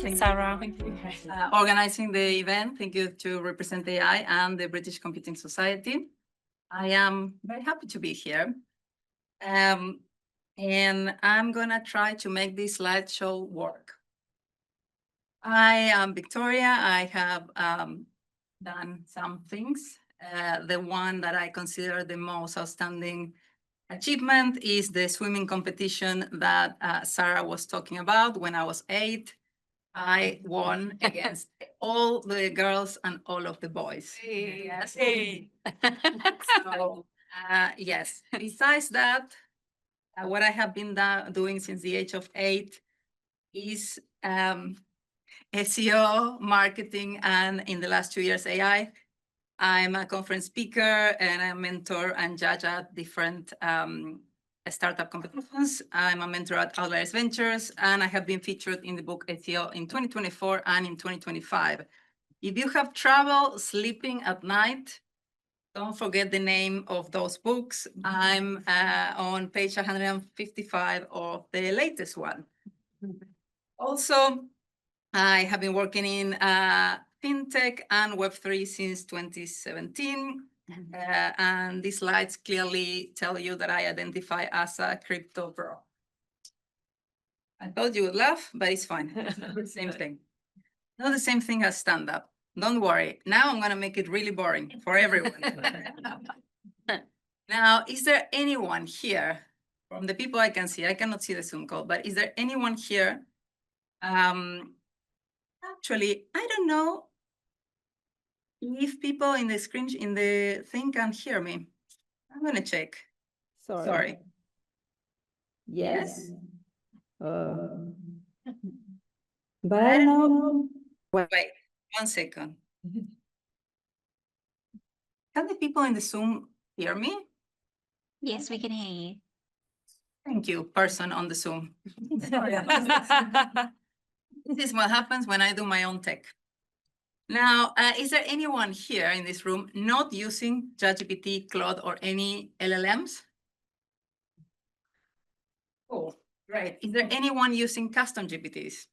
you, Sarah. Thank you. Organizing the event. Thank you to represent AI and the British Computing Society. I am very happy to be here. And I'm gonna try to make this slideshow work. I am Victoria. I have done some things. The one that I consider the most outstanding achievement is the swimming competition that Sarah was talking about. When I was 8, I won against all the girls and all of the boys. Yes. So, yes. Besides that, what I have been doing since the age of 8 is SEO, marketing, and in the last 2 years, AI. I'm a conference speaker and I mentor and judge at different startup competitions. I'm a mentor at Outliers Ventures, and I have been featured in the book SEO in 2024 and in 2025. If you have trouble sleeping at night, don't forget the name of those books. I'm on page 155 of the latest one. Also, I have been working in FinTech and Web3 since 2017. And these slides clearly tell you that I identify as a crypto bro. I thought you would laugh, but it's fine. It's not the same thing. Not the same thing as stand-up. Don't worry. Now I'm going to make it really boring for everyone. Now, is there anyone here, from the people I can see, I cannot see the Zoom call, but is there anyone here? Actually, I don't know if people in the screen, in the thing can hear me. I'm going to check. Sorry. Yes? But I know. Wait, 1 second. Can the people in the Zoom hear me? Yes, we can hear you. Thank you, person on the Zoom. This is what happens when I do my own tech. Now, is there anyone here in this room not using ChatGPT, Claude, or any LLMs? Oh, great. Is there anyone using custom GPTs?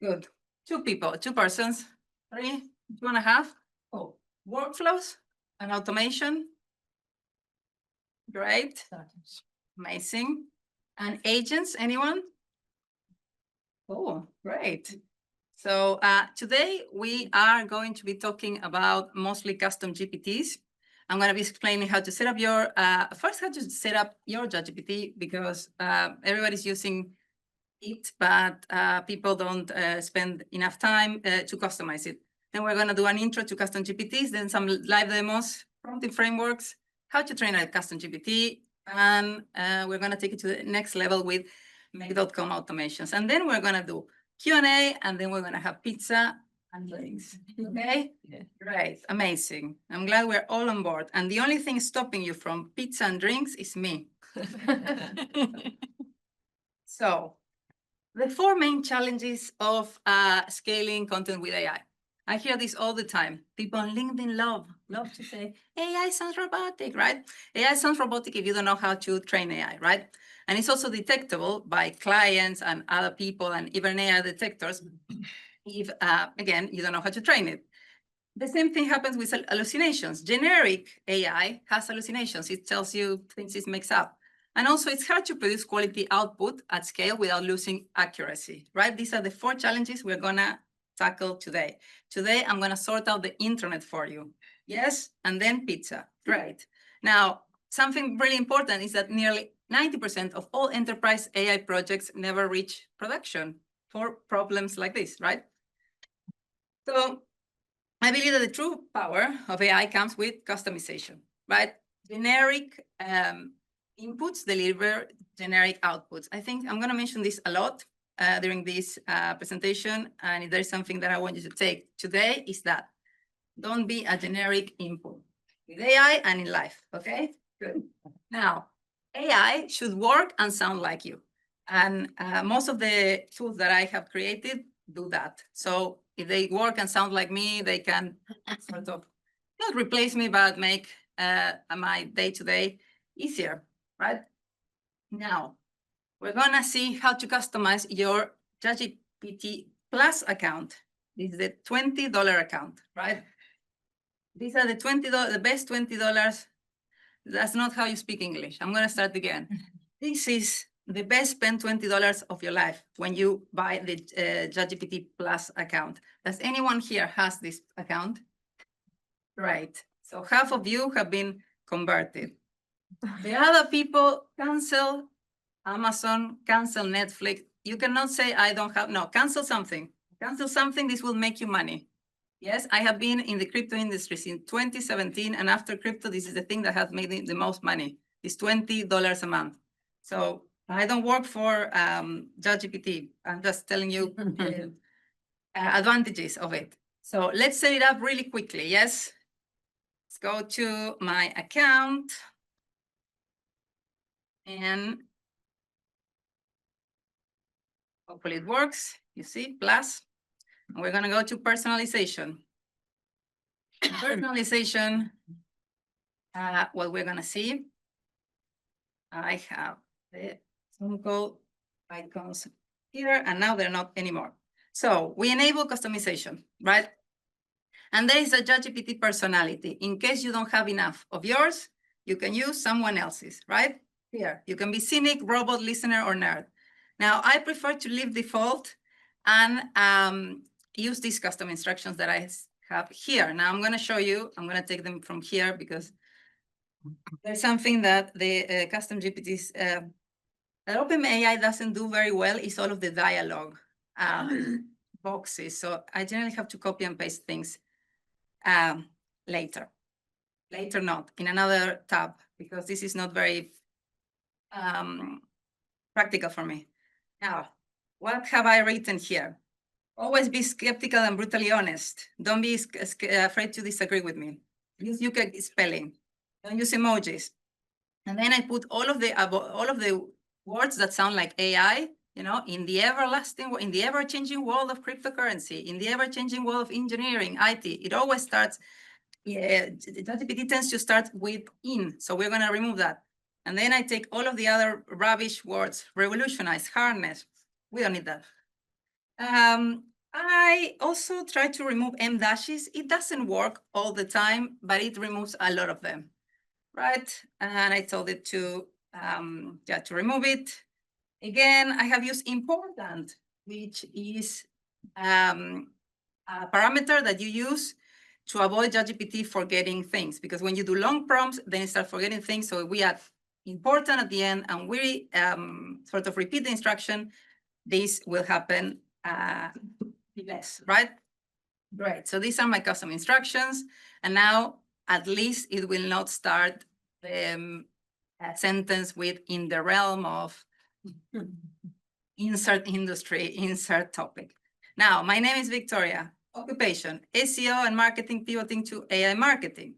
Good. 2 people, 2 persons, 3, 2.5. Oh, workflows and automation. Great. Amazing. And agents, anyone? Oh, great. So today we are going to be talking about mostly custom GPTs. I'm going to be explaining how to set up your, first how to set up your ChatGPT, because everybody's using it, but people don't spend enough time to customize it. Then we're going to do an intro to custom GPTs, then some live demos, prompting frameworks, how to train a custom GPT, and we're going to take it to the next level with make.com automations. And then we're going to do Q&A, and then we're going to have pizza and drinks. Okay? Yeah. Great. Amazing. I'm glad we're all on board. And the only thing stopping you from pizza and drinks is me. So, the 4 main challenges of scaling content with AI. I hear this all the time. People on LinkedIn love to say, AI sounds robotic, right? AI sounds robotic if you don't know how to train AI, right? And it's also detectable by clients and other people and even AI detectors if, again, you don't know how to train it. The same thing happens with hallucinations. Generic AI has hallucinations. It tells you things it makes up. And also, it's hard to produce quality output at scale without losing accuracy, right? These are the 4 challenges we're going to tackle today. Today, I'm going to sort out the internet for you. Yes? And then pizza. Great. Now, something really important is that nearly 90% of all enterprise AI projects never reach production for problems like this, right? So I believe that the true power of AI comes with customization, right? Generic inputs deliver generic outputs. I think I'm going to mention this a lot during this presentation. And if there's something that I want you to take today is that don't be a generic input with AI and in life, okay? Good. Now, AI should work and sound like you. And most of the tools that I have created do that. So if they work and sound like me, they can sort of not replace me, but make my day-to-day easier, right? Now, we're gonna see how to customize your ChatGPT Plus account. This is the $20 account, right? These are the $20, the best $20. That's not how you speak English. I'm gonna start again. This is the best spent $20 of your life when you buy the ChatGPT Plus account. Does anyone here has this account? Right. So half of you have been converted. The other people cancel Amazon, cancel Netflix. You cannot say I don't have, no, cancel something. Cancel something, this will make you money. Yes, I have been in the crypto industry since 2017, and after crypto, this is the thing that has made me the most money. It's $20 a month. So I don't work for ChatGPT. I'm just telling you advantages of it. So let's set it up really quickly, yes? Let's go to my account. And hopefully it works. You see, plus. And we're gonna go to personalization. Personalization, what we're gonna see, I have the simple icons here, and now they're not anymore. So we enable customization, right? And there is a ChatGPT personality. In case you don't have enough of yours, you can use someone else's, right? Here, you can be cynic, robot, listener, or nerd. Now, I prefer to leave default and use these custom instructions that I have here. Now, I'm going to show you. I'm going to take them from here because there's something that the custom GPTs that OpenAI doesn't do very well is all of the dialogue boxes. So I generally have to copy and paste things later. Later not, in another tab, because this is not very practical for me. Now, what have I written here? Always be skeptical and brutally honest. Don't be afraid to disagree with me. Use UK spelling. Don't use emojis. And then I put all of the words that sound like AI, you know, in the ever-changing world of cryptocurrency, in the ever-changing world of engineering, IT. It always starts. ChatGPT tends to start with in, so we're going to remove that. And then I take all of the other rubbish words, revolutionize, harness. We don't need that. I also try to remove M dashes. It doesn't work all the time, but it removes a lot of them, right? And I told it to remove it. Again, I have used important, which is a parameter that you use to avoid ChatGPT forgetting things, because when you do long prompts, then it starts forgetting things. So we add important at the end, and we sort of repeat the instruction. This will happen less, right? Great. So these are my custom instructions, and now at least it will not start a sentence with "in the realm of insert industry, insert topic." Now, my name is Victoria. Occupation, SEO and marketing pivoting to AI marketing.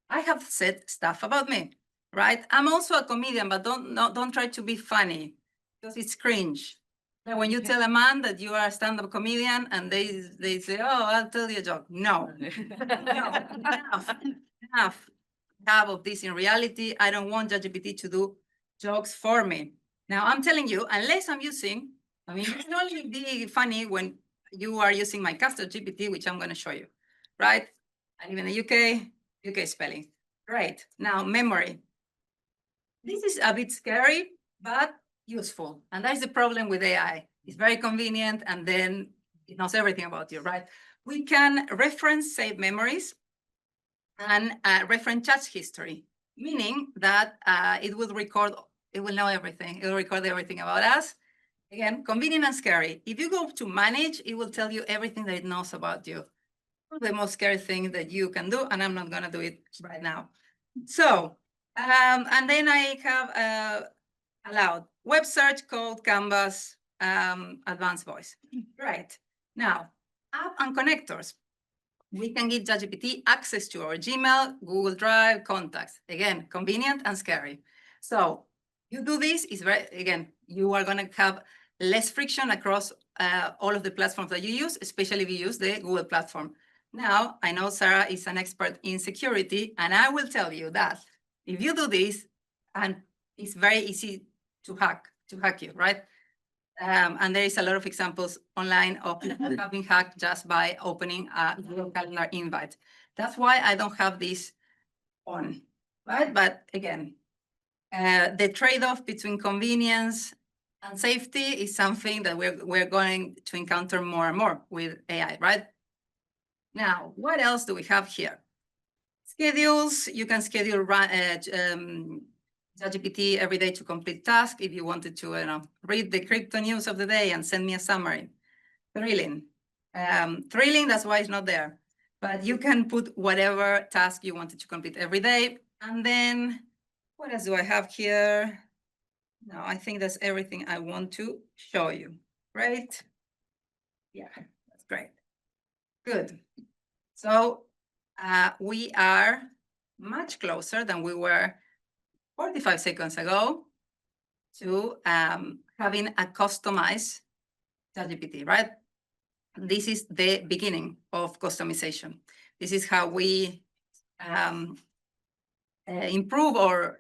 I have said stuff about me, right? I'm also a comedian, but don't try to be funny because it's cringe. Now, when you tell a man that you are a stand-up comedian and they say, "Oh, I'll tell you a joke." No, enough of this in reality. I don't want ChatGPT to do jokes for me. Now, I'm telling you, unless I'm using, it can only be funny when you are using my custom GPT, which I'm going to show you, right? I live in the UK spelling. Great. Now, memory. This is a bit scary, but useful. And that's the problem with AI. It's very convenient, and then it knows everything about you, right? We can reference saved memories and reference chat history, meaning that it will know everything. It will record everything about us. Again, convenient and scary. If you go to manage, it will tell you everything that it knows about you. The most scary thing that you can do, and I'm not going to do it right now. So, and then I have allowed web search, code, canvas, advanced voice. Right. Now, app and connectors. We can give ChatGPT access to our Gmail, Google Drive, contacts. Again, convenient and scary. So you do this, you are going to have less friction across all of the platforms that you use, especially if you use the Google platform. Now, I know Sarah is an expert in security, and I will tell you that if you do this, and it's very easy to hack, to hack you, right? And there is a lot of examples online of people having hacked just by opening a Google Calendar invite. That's why I don't have this on, right? But again, the trade-off between convenience and safety is something that we're going to encounter more and more with AI, right? Now, what else do we have here? Schedules. You can schedule ChatGPT every day to complete tasks if you wanted to read the crypto news of the day and send me a summary. Thrilling. Thrilling, that's why it's not there. But you can put whatever task you wanted to complete every day. And then what else do I have here? No, I think that's everything I want to show you. Right? Yeah, that's great. Good. So we are much closer than we were 45 seconds ago to having a customized ChatGPT, right? This is the beginning of customization. This is how we improve or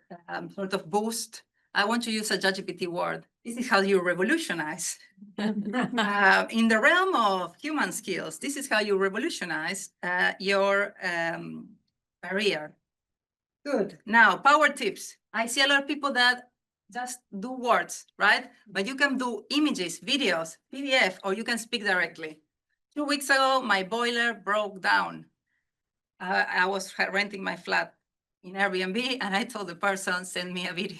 sort of boost. I want to use a ChatGPT word. This is how you revolutionize. In the realm of human skills, this is how you revolutionize your career. Good. Now, power tips. I see a lot of people that just do words, right? But you can do images, videos, PDF, or you can speak directly. 2 weeks ago, my boiler broke down. I was renting my flat in Airbnb, and I told the person, send me a video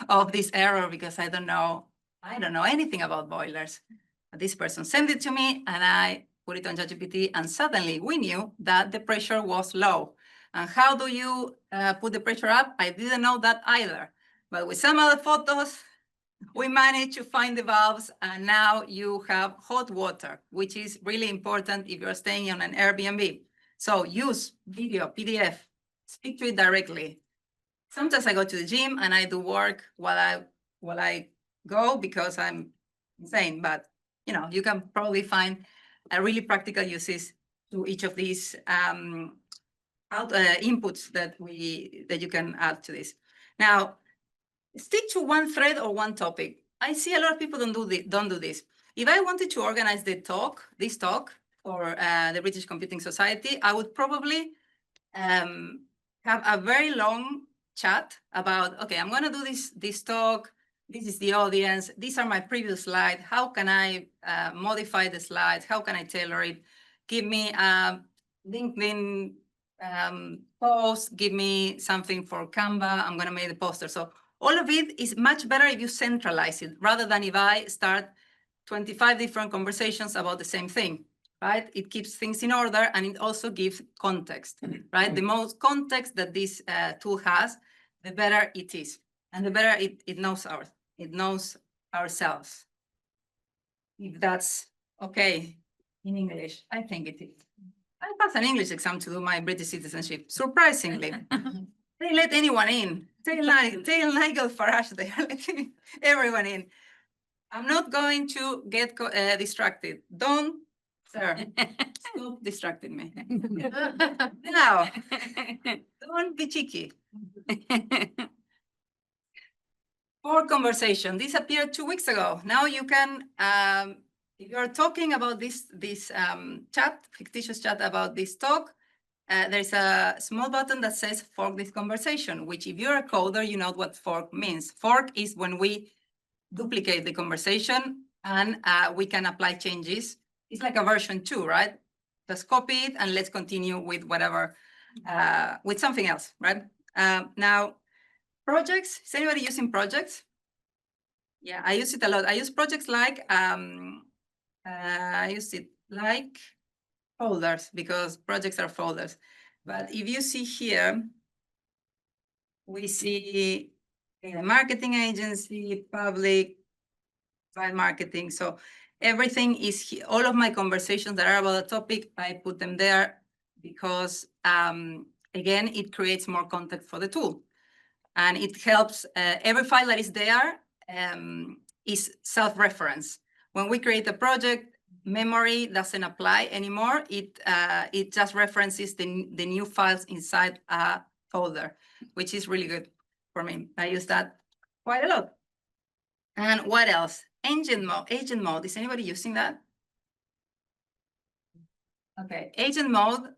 of this error because I don't know anything about boilers. This person sent it to me, and I put it on ChatGPT, and suddenly we knew that the pressure was low. And how do you put the pressure up? I didn't know that either. But with some other photos, we managed to find the valves, and now you have hot water, which is really important if you're staying on an Airbnb. So use video, PDF, speak to it directly. Sometimes I go to the gym and I do work while I go because I'm insane, but you can probably find really practical uses to each of these inputs that you can add to this. Now, stick to one thread or one topic. I see a lot of people don't do this. If I wanted to organize this talk for the British Computing Society, I would probably have a very long chat about, okay, I'm going to do this talk. This is the audience. These are my previous slides. How can I modify the slides? How can I tailor it? Give me a LinkedIn post. Give me something for Canva. I'm going to make the poster. So all of it is much better if you centralize it rather than if I start 25 different conversations about the same thing, right? It keeps things in order, and it also gives context, right? The most context that this tool has, the better it is, and the better it knows ourselves. If that's okay in English, I think it is. I passed an English exam to do my British citizenship, surprisingly. They let anyone in. Tell Nigel Farage they are letting everyone in. I'm not going to get distracted. Don't, sir, stop distracting me. Now, don't be cheeky. For conversation, this appeared 2 weeks ago. Now you can, if you're talking about this fictitious chat about this talk, there's a small button that says fork this conversation, which if you're a coder, you know what fork means. Fork is when we duplicate the conversation and we can apply changes. It's like a version 2, right? Just copy it and let's continue with whatever, with something else, right? Now, projects, is anybody using projects? Yeah, I use it a lot. I use projects like, folders because projects are folders. But if you see here, we see a marketing agency, public, private marketing. So everything is here. All of my conversations that are about a topic, I put them there because, again, it creates more context for the tool. And it helps, every file that is there is self-reference. When we create a project, memory doesn't apply anymore. It just references the new files inside a folder, which is really good for me. I use that quite a lot. And what else? Agent mode. Is anybody using that? Okay, agent mode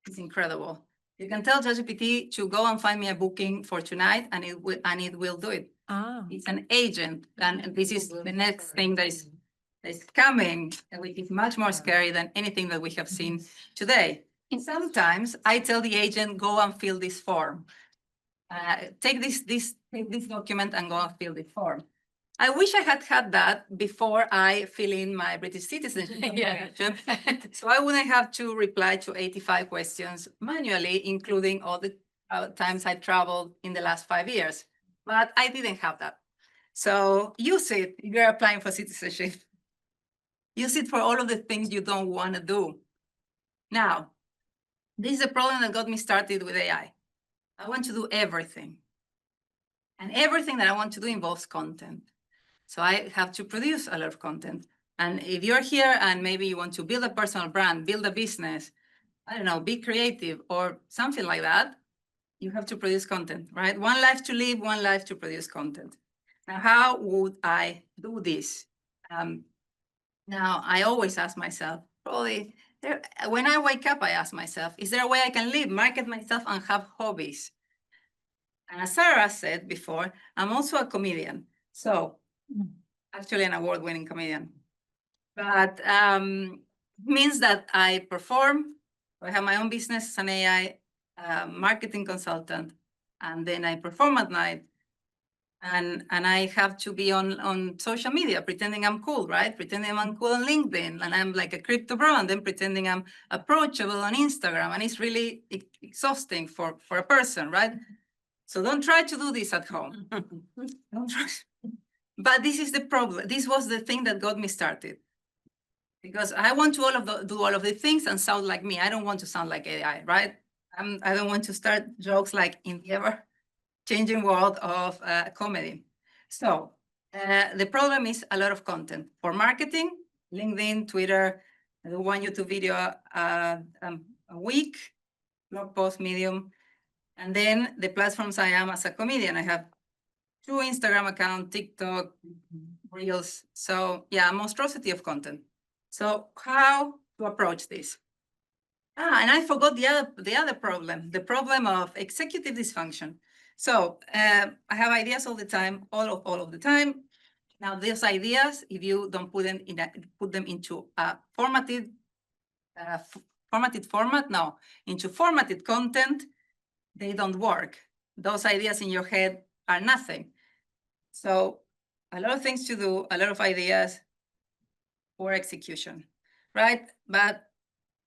is incredible. You can tell ChatGPT to go and find me a booking for tonight, and it will do it. Ah. It's an agent, and this is the next thing that is coming, which is much more scary than anything that we have seen today. Sometimes I tell the agent, go and fill this form. Take this document and go and fill the form. I wish I had had that before I fill in my British citizenship application. So I wouldn't have to reply to 85 questions manually, including all the times I traveled in the last 5 years. But I didn't have that. So use it if you're applying for citizenship. Use it for all of the things you don't want to do. Now, this is a problem that got me started with AI. I want to do everything. And everything that I want to do involves content. So I have to produce a lot of content. And if you're here and maybe you want to build a personal brand, build a business, I don't know, be creative or something like that, you have to produce content, right? One life to live, one life to produce content. Now, how would I do this? Now, I always ask myself, probably, when I wake up, I ask myself, is there a way I can live, market myself, and have hobbies? And as Sarah said before, I'm also a comedian. So actually an award-winning comedian. But means that I perform. I have my own business as an AI marketing consultant, and then I perform at night. And I have to be on social media, pretending I'm cool, right? Pretending I'm cool on LinkedIn, and I'm like a crypto bro, and then pretending I'm approachable on Instagram. And it's really exhausting for a person, right? So don't try to do this at home. Don't try. But this is the problem. This was the thing that got me started. Because I want to do all of the things and sound like me. I don't want to sound like AI, right? I don't want to start jokes like in the ever-changing world of comedy. So the problem is a lot of content. For marketing, LinkedIn, Twitter, I do one YouTube video a week, blog post, Medium. And then the platforms I am as a comedian, I have 2 Instagram accounts, TikTok, Reels. So yeah, a monstrosity of content. So how to approach this? And I forgot the other problem, the problem of executive dysfunction. So I have ideas all the time, all of the time. Now these ideas, if you don't put them into a formatted content, they don't work. Those ideas in your head are nothing. So a lot of things to do, a lot of ideas, poor execution, right? But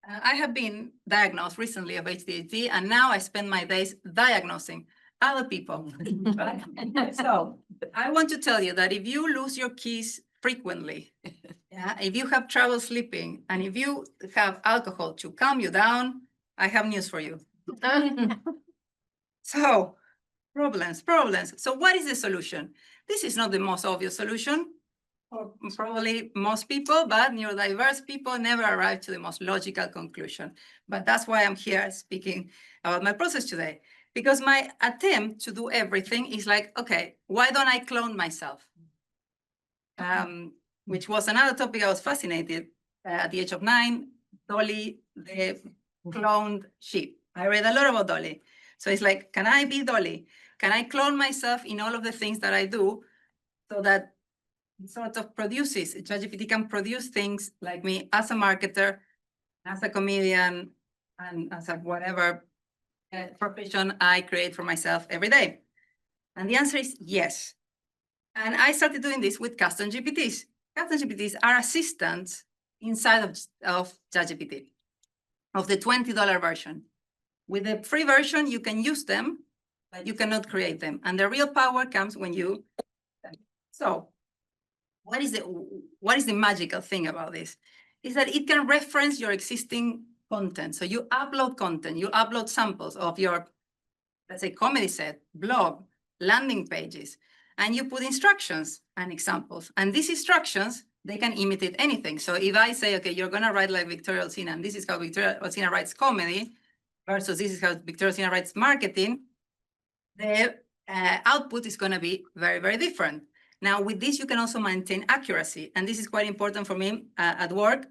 I have been diagnosed recently of ADHD, and now I spend my days diagnosing other people. Right? So I want to tell you that if you lose your keys frequently, if you have trouble sleeping, and if you have alcohol to calm you down, I have news for you. So problems. So what is the solution? This is not the most obvious solution for probably most people, but neurodiverse people never arrive to the most logical conclusion. But that's why I'm here speaking about my process today, because my attempt to do everything is like, okay, why don't I clone myself? Which was another topic I was fascinated at the age of 9, Dolly, the cloned sheep. I read a lot about Dolly. So it's like, can I be Dolly? Can I clone myself in all of the things that I do so that it sort of produces, ChatGPT can produce things like me as a marketer, as a comedian, and as a whatever profession I create for myself every day? And the answer is yes. And I started doing this with custom GPTs. Custom GPTs are assistants inside of ChatGPT, of the $20 version. With the free version, you can use them, but you cannot create them. And the real power comes when you. So what is the magical thing about this? Is that it can reference your existing content. So you upload content, you upload samples of your, let's say, comedy set, blog, landing pages, and you put instructions and examples. And these instructions, they can imitate anything. So if I say, okay, you're gonna write like Victoria Olsina, and this is how Victoria Olsina writes comedy, versus this is how Victoria Olsina writes marketing, the output is gonna be very, very different. Now, with this, you can also maintain accuracy. And this is quite important for me at work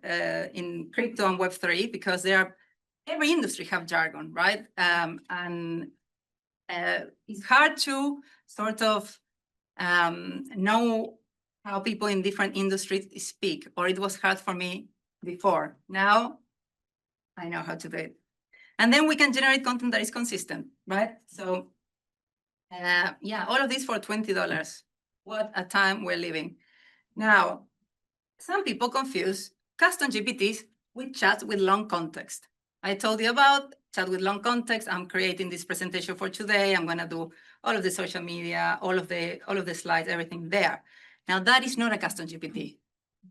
in crypto and Web3, because every industry have jargon, right? And it's hard to sort of know how people in different industries speak, or it was hard for me before. Now, I know how to do it. And then we can generate content that is consistent, right? So yeah, all of this for $20. What a time we're living. Now, some people confuse custom GPTs with chats with long context. I told you about chat with long context. I'm creating this presentation for today. I'm gonna do all of the social media, all of the slides, everything there. Now, that is not a custom GPT.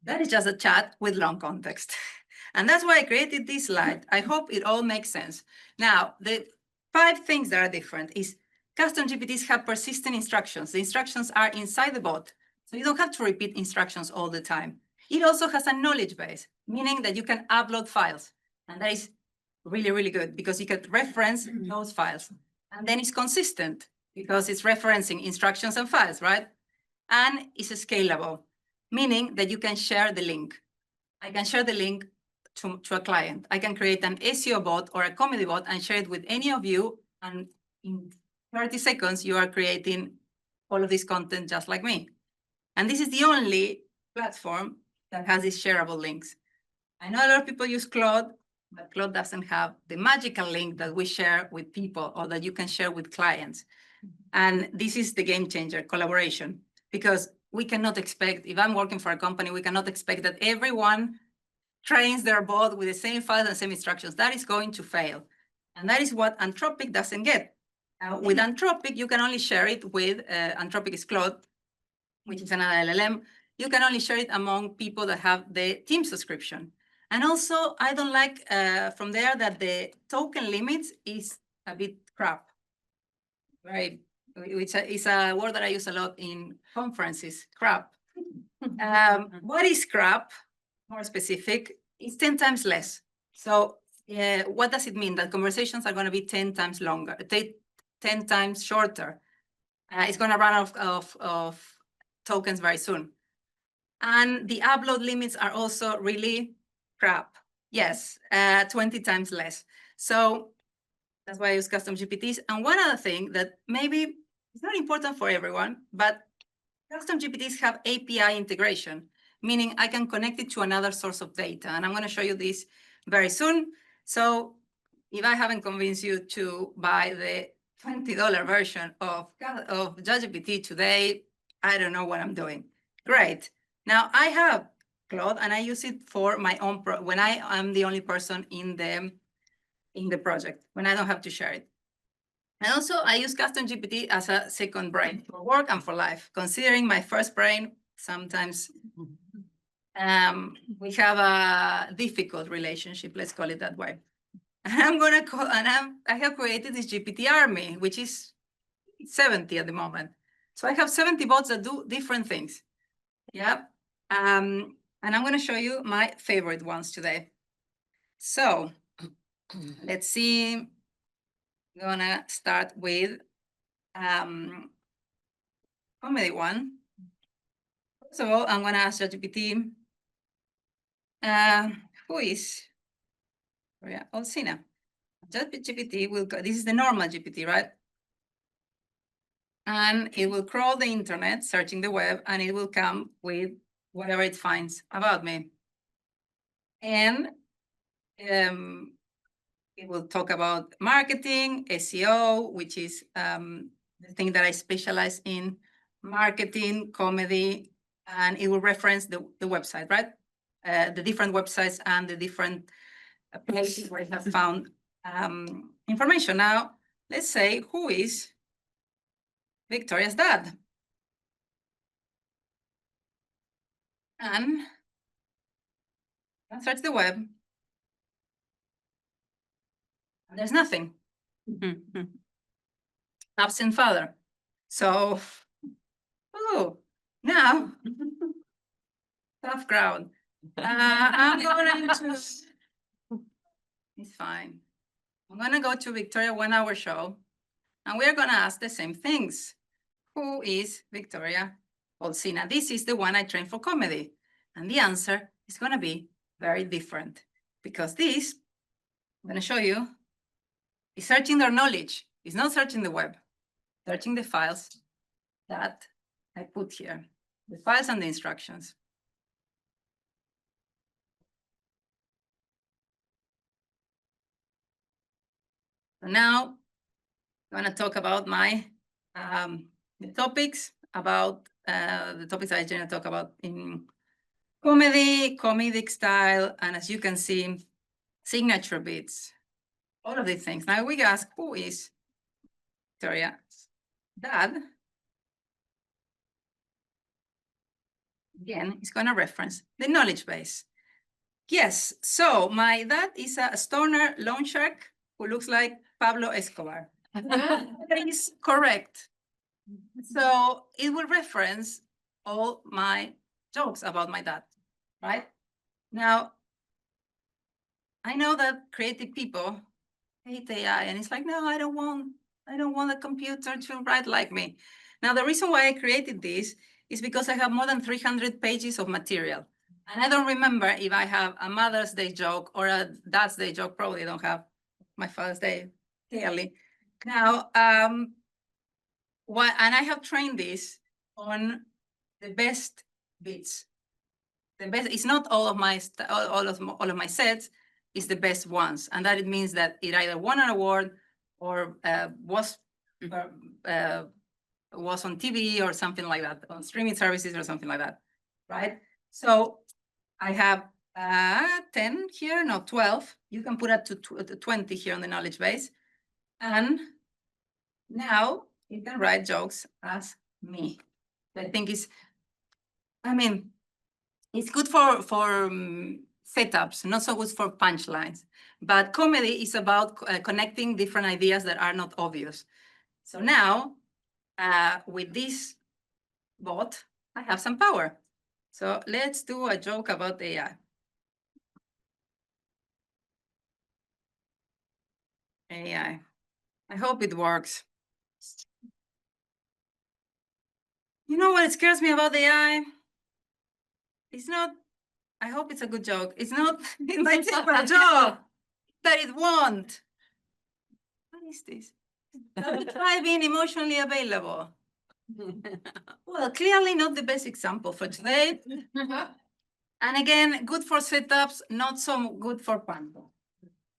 That is just a chat with long context. And that's why I created this slide. I hope it all makes sense. Now, the 5 things that are different is custom GPTs have persistent instructions. The instructions are inside the bot, so you don't have to repeat instructions all the time. It also has a knowledge base, meaning that you can upload files. And that is really, really good because you can reference those files. And then it's consistent because it's referencing instructions and files, right? And it's scalable, meaning that you can share the link. I can share the link to a client. I can create an SEO bot or a comedy bot and share it with any of you. And in 30 seconds, you are creating all of this content just like me. And this is the only platform that has these shareable links. I know a lot of people use Claude, but Claude doesn't have the magical link that we share with people or that you can share with clients. And this is the game changer, collaboration, because we cannot expect, if I'm working for a company, we cannot expect that everyone trains their bot with the same files and same instructions. That is going to fail. And that is what Anthropic doesn't get. With Anthropic, you can only share it with, Anthropic is Claude, which is another LLM. You can only share it among people that have the team subscription. And also, I don't like from there that the token limits is a bit crap, right? Which is a word that I use a lot in conferences, crap. What is crap? More specific, it's 10 times less. So what does it mean? That conversations are going to be 10 times longer, 10 times shorter. It's going to run out of tokens very soon. And the upload limits are also really crap. Yes, 20 times less. So that's why I use custom GPTs. And one other thing that maybe is not important for everyone, but custom GPTs have API integration, meaning I can connect it to another source of data. And I'm going to show you this very soon. So if I haven't convinced you to buy the $20 version of ChatGPT today, I don't know what I'm doing. Great. Now I have Claude and I use it for my own, when I am the only person in the project, when I don't have to share it. And also I use custom GPT as a second brain for work and for life. Considering my first brain, sometimes we have a difficult relationship, let's call it that way. And I'm gonna call, and I have created this GPT army, which is 70 at the moment. So I have 70 bots that do different things. Yeah. And I'm gonna show you my favorite ones today. So let's see. I'm gonna start with comedy one. First of all, I'm gonna ask ChatGPT, who is Olsina? ChatGPT will go, this is the normal GPT, right? And it will crawl the internet, searching the web, and it will come with whatever it finds about me. And it will talk about marketing, SEO, which is the thing that I specialize in, marketing, comedy, and it will reference the website, right? The different websites and the different places where I have found information. Now, let's say, who is Victoria's dad? And I search the web. And there's nothing. Absent father. So, oh, now, tough crowd. I'm going to, it's fine. I'm going to go to Victoria 1 Hour Show, and we're going to ask the same things. Who is Victoria Olsina. This is the one I trained for comedy. And the answer is going to be very different because this, I'm going to show you, is searching their knowledge. It's not searching the web, searching the files that I put here, the files and the instructions. So now I'm going to talk about my the topics about the topics I generally talk about in comedy, comedic style, and as you can see, signature beats, all of these things. Now we ask, who is Victoria's dad? Again, it's going to reference the knowledge base. Yes, so my dad is a stoner loan shark who looks like Pablo Escobar. That is correct. So it will reference all my jokes about my dad, right? Now, I know that creative people hate AI, and it's like, no, I don't want a computer to write like me. Now, the reason why I created this is because I have more than 300 pages of material. And I don't remember if I have a Mother's Day joke or a Dad's Day joke. Probably don't have my Father's Day, clearly. Now, and I have trained this on the best bits. The best, it's not all of my all of my sets, is the best ones, and that it means that it either won an award or was on TV or something like that, on streaming services or something like that, right? So I have 10 here, no, 12. You can put up to 20 here on the knowledge base. And now you can write jokes as me. I think it's, I mean, it's good for setups, not so good for punchlines. But comedy is about connecting different ideas that are not obvious. So now, with this bot, I have some power. So let's do a joke about AI. AI. I hope it works. You know what scares me about AI? It's not, I hope it's a good joke. It's not, it might take a joke, but it won't. What is this? Try being emotionally available. Well, clearly not the best example for today. And again, good for setups, not so good for Panto.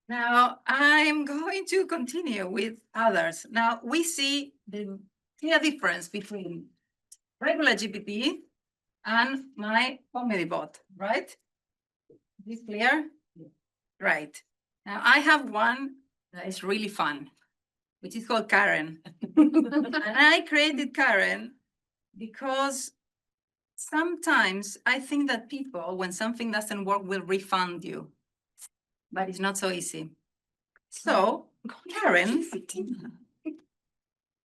Now, I'm going to continue with others. Now, we see the clear difference between regular GPT and my comedy bot, right? Is this clear? Right. Now, I have one that is really fun, which is called Karen. And I created Karen because sometimes I think that people, when something doesn't work, will refund you, but it's not so easy. So Karen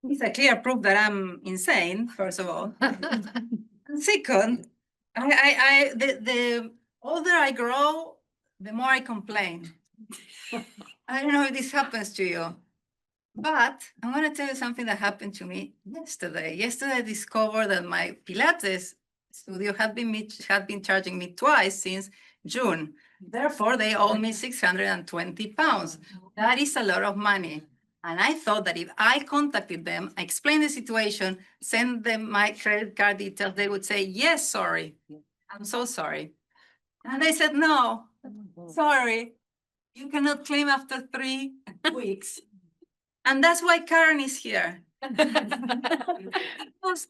is a clear proof that I'm insane, first of all. And second, the older I grow, the more I complain. I don't know if this happens to you, but I'm going to tell you something that happened to me yesterday. Yesterday, I discovered that my Pilates studio had been charging me twice since June. Therefore, they owe me 620 pounds. That is a lot of money. And I thought that if I contacted them, explained the situation, send them my credit card details, they would say, yes, sorry. I'm so sorry. And they said, no, sorry. You cannot claim after 3 weeks. And that's why Karen is here. Because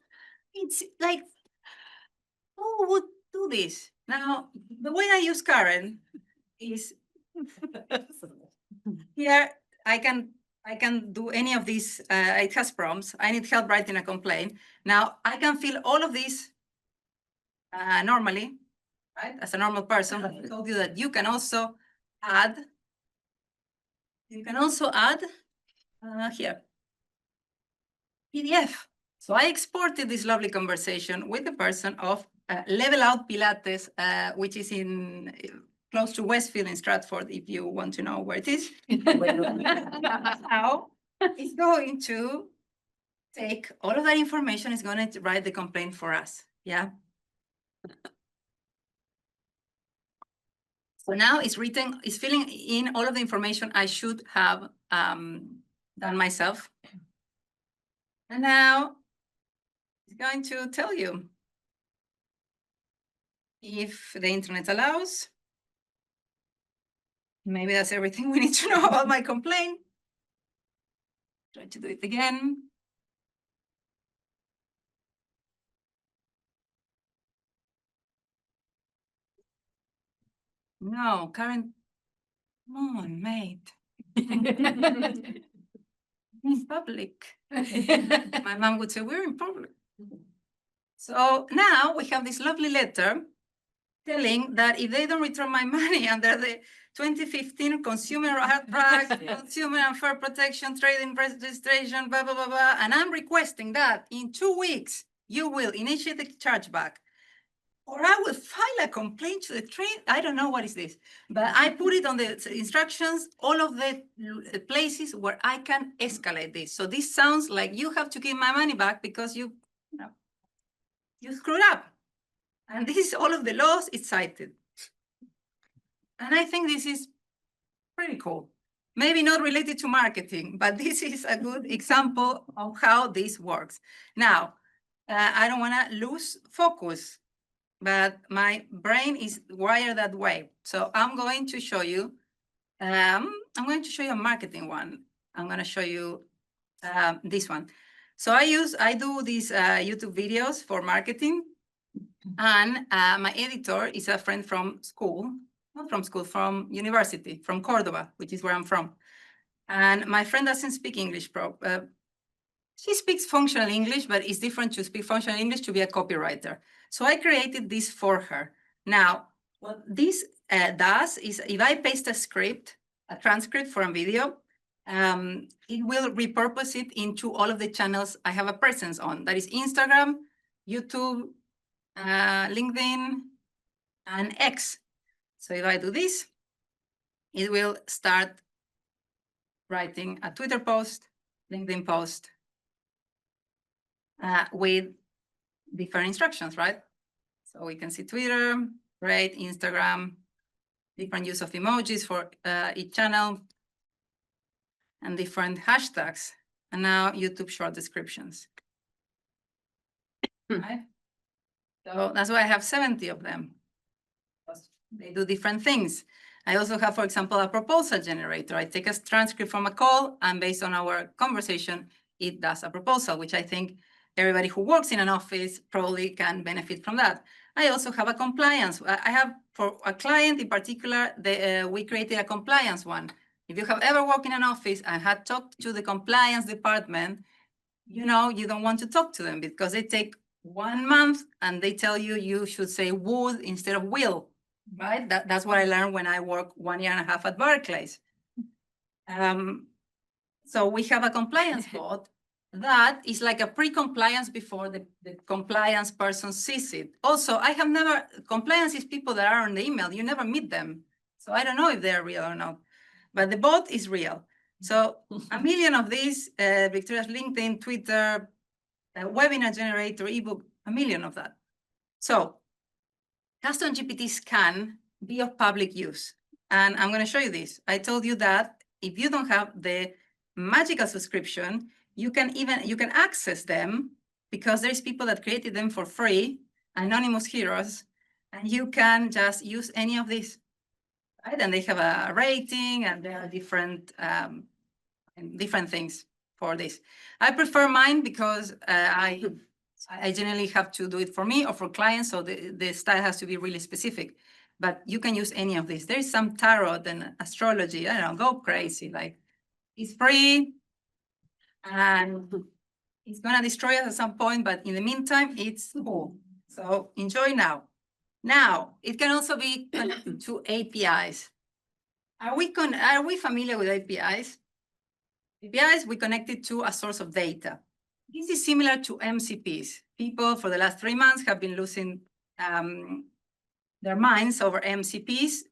it's like, who would do this? Now, the way I use Karen is here. I can do any of these. It has prompts. I need help writing a complaint. Now I can fill all of these normally, right? As a normal person. But I told you that you can also add. You can also add here PDF. So I exported this lovely conversation with the person of Level Out Pilates, which is in close to Westfield in Stratford, if you want to know where it is. Now it's going to take all of that information, is going to write the complaint for us. Yeah. So now it's written, it's filling in all of the information I should have done myself. And now it's going to tell you if the internet allows. Maybe that's everything we need to know about my complaint. Try to do it again. No, Karen, come on, mate. In public. My mom would say, we're in public. So now we have this lovely letter telling that if they don't return my money under the 2015 Consumer Rights, Consumer and Fair Protection Trading Registration, blah, blah, blah, blah, and I'm requesting that in 2 weeks, you will initiate the chargeback, or I will file a complaint to the trade. I don't know what is this, but I put it on the instructions, all of the places where I can escalate this. So this sounds like you have to give my money back because you screwed up. And this is all of the laws it's cited. And I think this is pretty cool. Maybe not related to marketing, but this is a good example of how this works. Now, I don't want to lose focus, but my brain is wired that way. So I'm going to show you, a marketing one. I'm going to show you this one. So I do these YouTube videos for marketing. And my editor is a friend from school, not from school, from university, from Cordoba, which is where I'm from. And my friend doesn't speak English. She speaks functional English, but it's different to speak functional English to be a copywriter. So I created this for her. Now, what this does is if I paste a script, a transcript for a video, it will repurpose it into all of the channels I have a presence on. That is Instagram, YouTube, LinkedIn, and X. So if I do this, it will start writing a Twitter post, LinkedIn post with different instructions, right? So we can see Twitter, right, Instagram, different use of emojis for each channel, and different hashtags. And now YouTube short descriptions. Right? So that's why I have 70 of them. They do different things. I also have, for example, a proposal generator. I take a transcript from a call, and based on our conversation, it does a proposal, which I think everybody who works in an office probably can benefit from that. I also have a compliance. I have, for a client in particular, we created a compliance one. If you have ever worked in an office and had talked to the compliance department, you know you don't want to talk to them because they take 1 month and they tell you you should say would instead of will. Right? That's what I learned when I worked 1.5 years at Barclays. So we have a compliance bot that is like a pre-compliance before the compliance person sees it. Also, I have never, compliance is people that are on the email. You never meet them. So I don't know if they're real or not, but the bot is real. So 1 million of these, Victoria's LinkedIn, Twitter, webinar generator, ebook, 1 million of that. So custom GPTs can be of public use. And I'm going to show you this. I told you that if you don't have the magical subscription, you can access them because there's people that created them for free, anonymous heroes, and you can just use any of these. Right? And they have a rating, and there are different things for this. I prefer mine because I generally have to do it for me or for clients, so the style has to be really specific. But you can use any of these. There is some tarot and astrology. I don't know, go crazy. Like, it's free, and it's gonna destroy us at some point, but in the meantime, it's cool. So enjoy now. Now, it can also be connected to APIs. Are we familiar with APIs? APIs, we connect it to a source of data. This is similar to MCPs. People for the last 3 months have been losing their minds over MCPs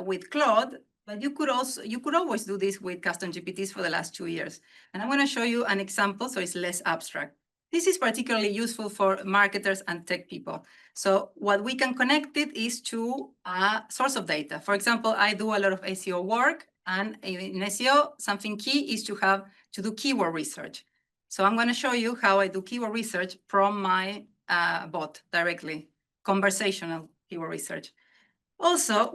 with Claude, but you could always do this with custom GPTs for the last 2 years. And I'm going to show you an example so it's less abstract. This is particularly useful for marketers and tech people. So what we can connect it is to a source of data. For example, I do a lot of SEO work, and in SEO, something key is to do keyword research. So I'm going to show you how I do keyword research from my bot directly, conversational keyword research. Also,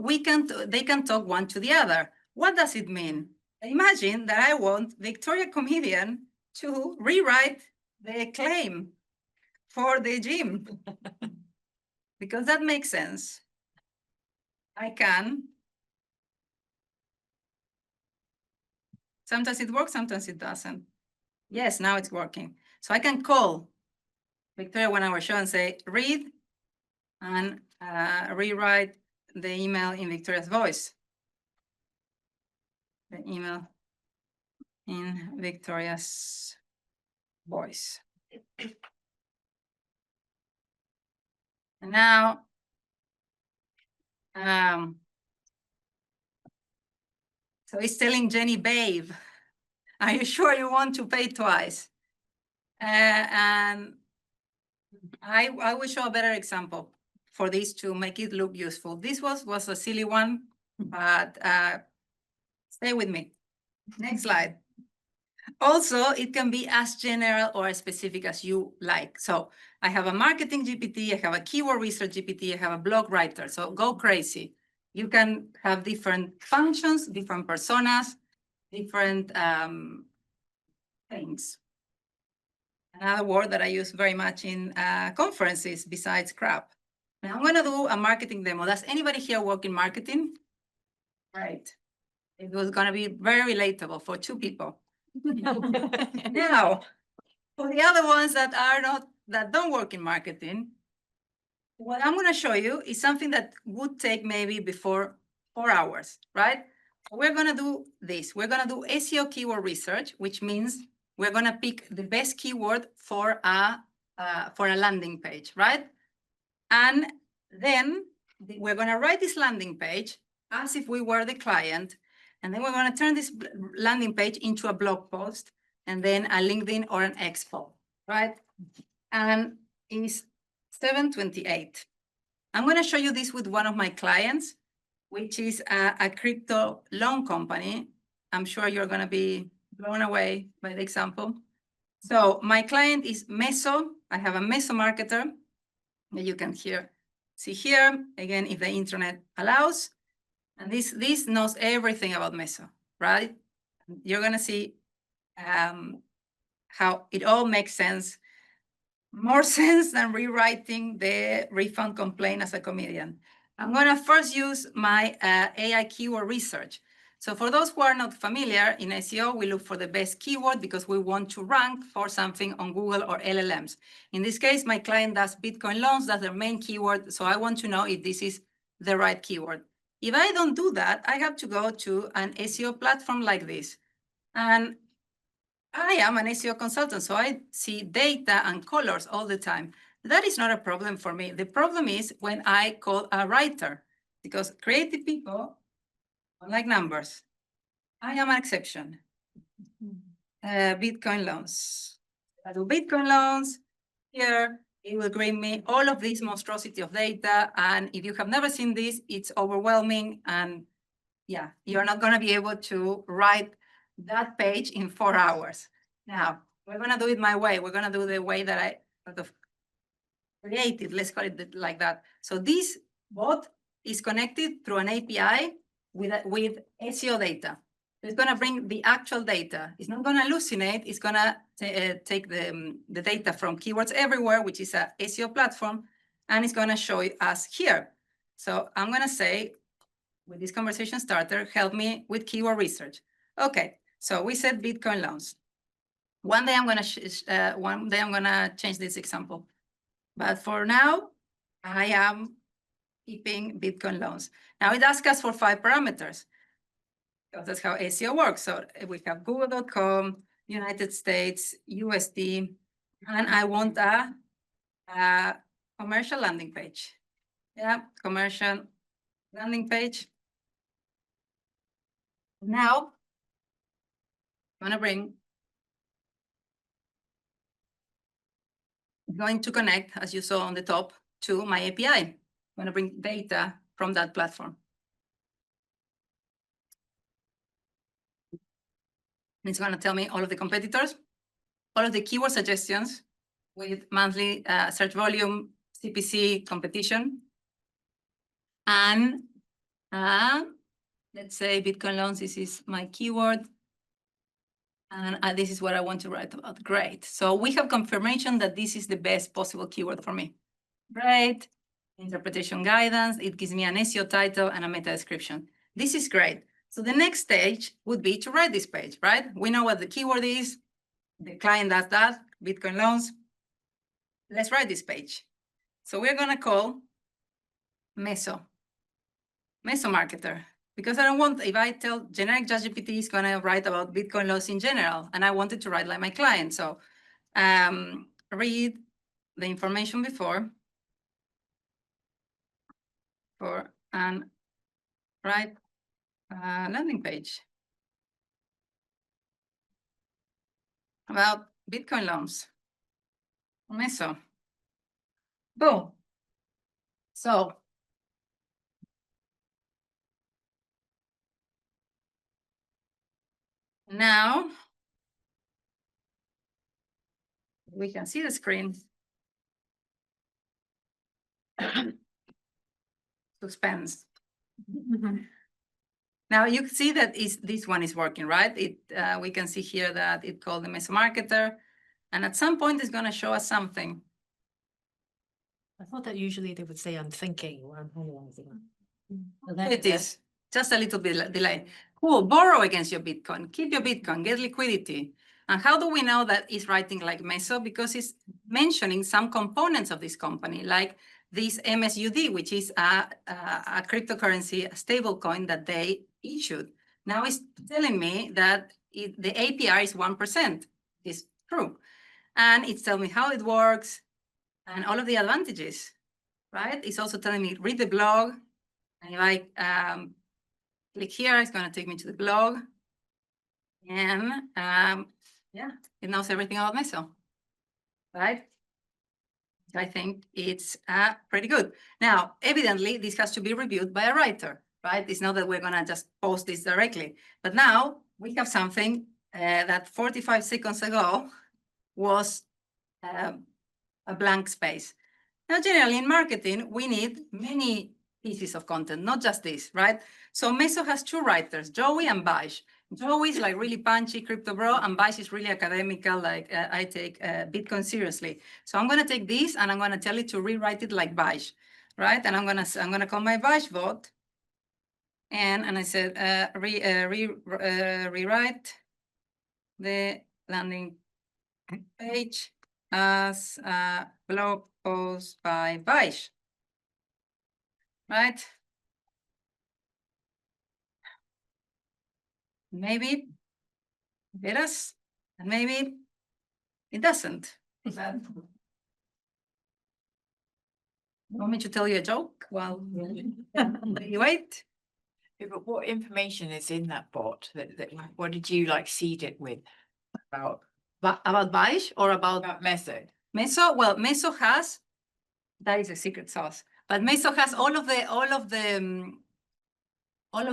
they can talk one to the other. What does it mean? Imagine that I want Victoria Comedian to rewrite the claim for the gym. Because that makes sense. I can. Sometimes it works, sometimes it doesn't. Yes, now it's working. So I can call Victoria 1 hour show and say, read and rewrite the email in Victoria's voice. The email in Victoria's voice. And now, so it's telling Jenny, babe, are you sure you want to pay twice? And I will show a better example for this to make it look useful. This was a silly one, but stay with me. Next slide. Also, it can be as general or as specific as you like. So I have a marketing GPT, I have a keyword research GPT, I have a blog writer. So go crazy. You can have different functions, different personas, different things. Another word that I use very much in conferences besides crap. Now I'm going to do a marketing demo. Does anybody here work in marketing? Right. It was going to be very relatable for 2 people. Now, for the other ones that don't work in marketing, what I'm going to show you is something that would take maybe before 4 hours, right? We're going to do this. We're going to do SEO keyword research, which means we're going to pick the best keyword for a landing page, right? And then we're going to write this landing page as if we were the client. And then we're going to turn this landing page into a blog post and then a LinkedIn or an expo, right? And it's 7:28. I'm going to show you this with one of my clients, which is a crypto loan company. I'm sure you're going to be blown away by the example. So my client is Meso. I have a Meso marketer that you can see here, again, if the internet allows. And this knows everything about Meso, right? You're going to see how it all makes sense, more sense than rewriting the refund complaint as a comedian. I'm going to first use my AI keyword research. So for those who are not familiar, in SEO, we look for the best keyword because we want to rank for something on Google or LLMs. In this case, my client does Bitcoin loans. That's their main keyword. So I want to know if this is the right keyword. If I don't do that, I have to go to an SEO platform like this. And I am an SEO consultant, so I see data and colors all the time. That is not a problem for me. The problem is when I call a writer, because creative people don't like numbers. I am an exception. Bitcoin loans. I do Bitcoin loans. Here, it will bring me all of this monstrosity of data. And if you have never seen this, it's overwhelming. And yeah, you're not going to be able to write that page in 4 hours. Now, we're going to do it my way. We're going to do the way that I sort of created, let's call it like that. So this bot is connected through an API with SEO data. It's going to bring the actual data. It's not going to hallucinate. It's going to take the data from Keywords Everywhere, which is a SEO platform, and it's going to show us here. So I'm going to say, with this conversation starter, help me with keyword research. Okay, so we said Bitcoin loans. One day I'm going to change this example, but for now, I am keeping Bitcoin loans. Now it asks us for 5 parameters. Because that's how SEO works. So we have Google.com, United States, USD, and I want a commercial landing page. Yeah, commercial landing page. Now, I'm going to bring going to connect, as you saw on the top, to my API. I'm going to bring data from that platform. It's going to tell me all of the competitors, all of the keyword suggestions with monthly search volume, CPC, competition. And let's say Bitcoin loans, this is my keyword. And this is what I want to write about. Great. So we have confirmation that this is the best possible keyword for me. Great. Interpretation guidance. It gives me an SEO title and a meta description. This is great. So the next stage would be to write this page, right? We know what the keyword is. The client does that, Bitcoin loans. Let's write this page. So we're going to call Meso Marketer. Because I don't want, if I tell generic ChatGPT is going to write about Bitcoin loans in general, and I wanted to write like my client. So read the information before and write a landing page about Bitcoin loans. Meso. Boom. So now we can see the screen. Suspense. Now you can see that this one is working, right? We can see here that it called the Meso Marketer, and at some point it's going to show us something. I thought that usually they would say I'm thinking or I'm analyzing. It is just a little bit delay. Cool. Borrow against your Bitcoin. Keep your Bitcoin. Get liquidity. And how do we know that it's writing like Meso? Because it's mentioning some components of this company, like this MSUD, which is a cryptocurrency, a stable coin that they issued. Now it's telling me that the APR is 1%. It's true. And it's telling me how it works and all of the advantages, right? It's also telling me, read the blog. And if I click here, it's going to take me to the blog. And yeah, it knows everything about Meso, right? I think it's pretty good. Now, evidently, this has to be reviewed by a writer, right? It's not that we're going to just post this directly. But now we have something that 45 seconds ago was a blank space. Now, generally in marketing, we need many pieces of content, not just this, right? So Meso has two writers, Joey and Bash. Joey is like really punchy crypto bro, and Bash is really academical, like I take Bitcoin seriously. So I'm gonna take this and I'm gonna tell it to rewrite it like Bash, right? And I'm gonna call my Bash bot, and I said rewrite the landing page as a blog post by Bash, right? Maybe it does, and maybe it doesn't. But you want me to tell you a joke? Well, you wait. Yeah, but what information is in that bot? What did you like seed it with about About Bash or about Meso? Meso? Well, Meso has, that is a secret sauce, but Meso has all of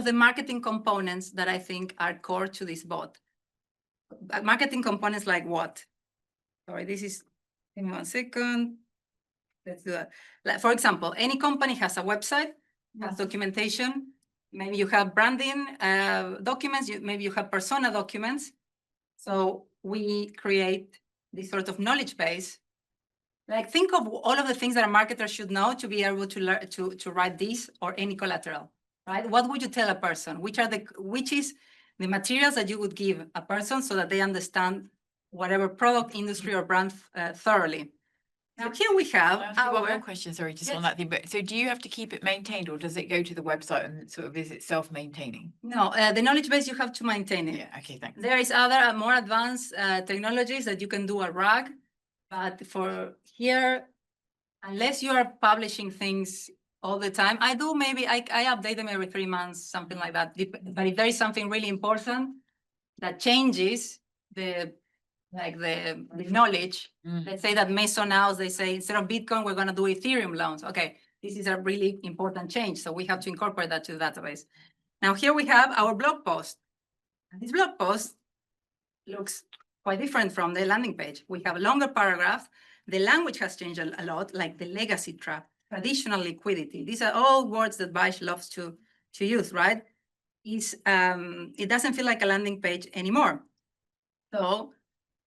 the marketing components that I think are core to this bot. Marketing components like what? Sorry, this is, give me 1 second. Let's do that. Like, for example, any company has a website, has documentation. Maybe you have branding documents, maybe you have persona documents. So we create this sort of knowledge base. Like, think of all of the things that a marketer should know to be able to learn to write this or any collateral, right? What would you tell a person? Which is the materials that you would give a person so that they understand whatever product, industry, or brand thoroughly. Now here we have one more question, sorry, just on that thing. But so do you have to keep it maintained, or does it go to the website and sort of is it self-maintaining? No, the knowledge base, you have to maintain it. Yeah, okay, thanks. There is other more advanced technologies that you can do a RAG, but for here, unless you are publishing things all the time, I update them every 3 months, something like that. But if there is something really important that changes, the like the knowledge. Let's say that Meso now, they say, instead of Bitcoin, we're going to do Ethereum loans. Okay, this is a really important change. So we have to incorporate that to the database. Now here we have our blog post. And this blog post looks quite different from the landing page. We have a longer paragraph. The language has changed a lot, like the legacy trap, traditional liquidity. These are all words that Bash loves to use, right? It doesn't feel like a landing page anymore. So,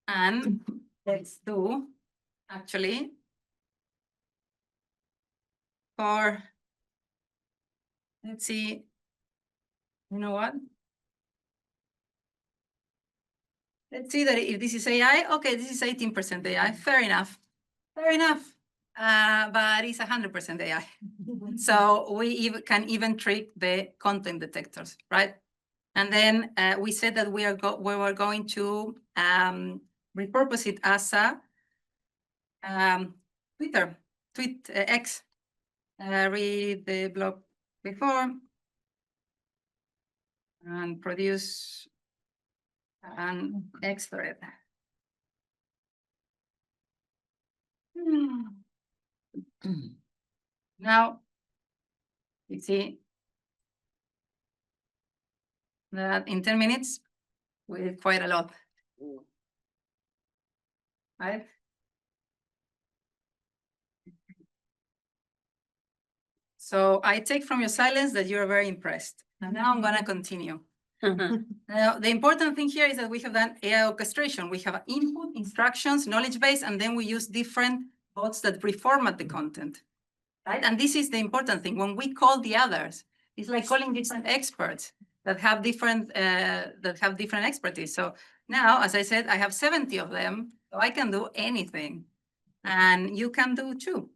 and let's do actually for, let's see, you know what? Let's see that if this is AI, okay, this is 18% AI, fair enough, but it's 100% AI. So we can even trick the content detectors, right? And then we said that we were going to repurpose it as a tweet X. Read the blog before and produce an X thread. Now, you see that in 10 minutes, we did quite a lot, right? So I take from your silence that you're very impressed. And now I'm going to continue. Now, the important thing here is that we have done AI orchestration. We have input, instructions, knowledge base, and then we use different bots that reformat the content, right? And this is the important thing. When we call the others, it's like calling different experts that have different expertise. So now, as I said, I have 70 of them, so I can do anything, and you can do too.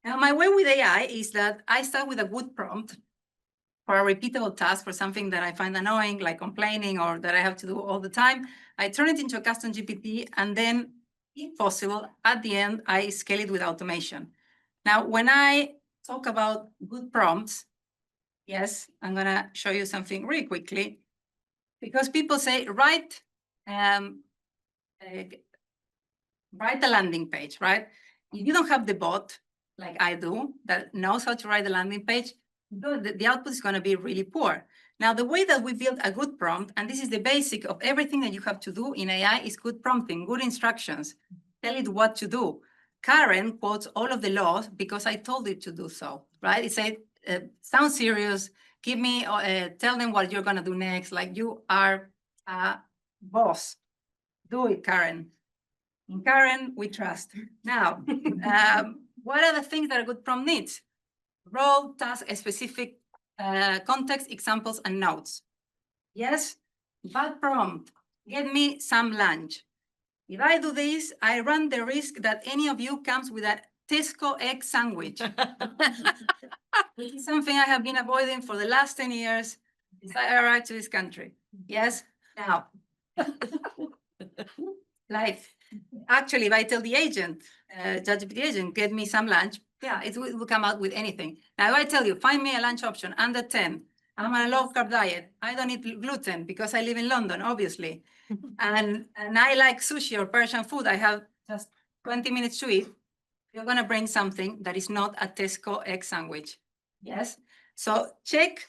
Now, my way with AI is that I start with a good prompt for a repeatable task, for something that I find annoying, like complaining, or that I have to do all the time. I turn it into a custom GPT, and then, if possible, at the end, I scale it with automation. Now, when I talk about good prompts, yes, I'm going to show you something really quickly, because people say, write a landing page, right? If you don't have the bot, like I do, that knows how to write a landing page, the output is going to be really poor. Now, the way that we build a good prompt, and this is the basic of everything that you have to do in AI, is good prompting, good instructions. Tell it what to do. Karen quotes all of the laws because I told it to do so, right? It said, sound serious, give me, tell them what you're going to do next, like you are a boss. Do it, Karen. In Karen, we trust. Now, what are the things that a good prompt needs? Role, task, specific context, examples, and notes. Yes, bad prompt, get me some lunch. If I do this, I run the risk that any of you comes with a Tesco egg sandwich. Which is something I have been avoiding for the last 10 years since I arrived to this country. Yes, now. Like, actually, if I tell the agent, ChatGPT agent, get me some lunch, yeah, it will come out with anything. Now, if I tell you, find me a lunch option under 10, I'm on a low-carb diet, I don't eat gluten because I live in London, obviously, and I like sushi or Persian food, I have just 20 minutes to eat, you're going to bring something that is not a Tesco egg sandwich. Yes? So check,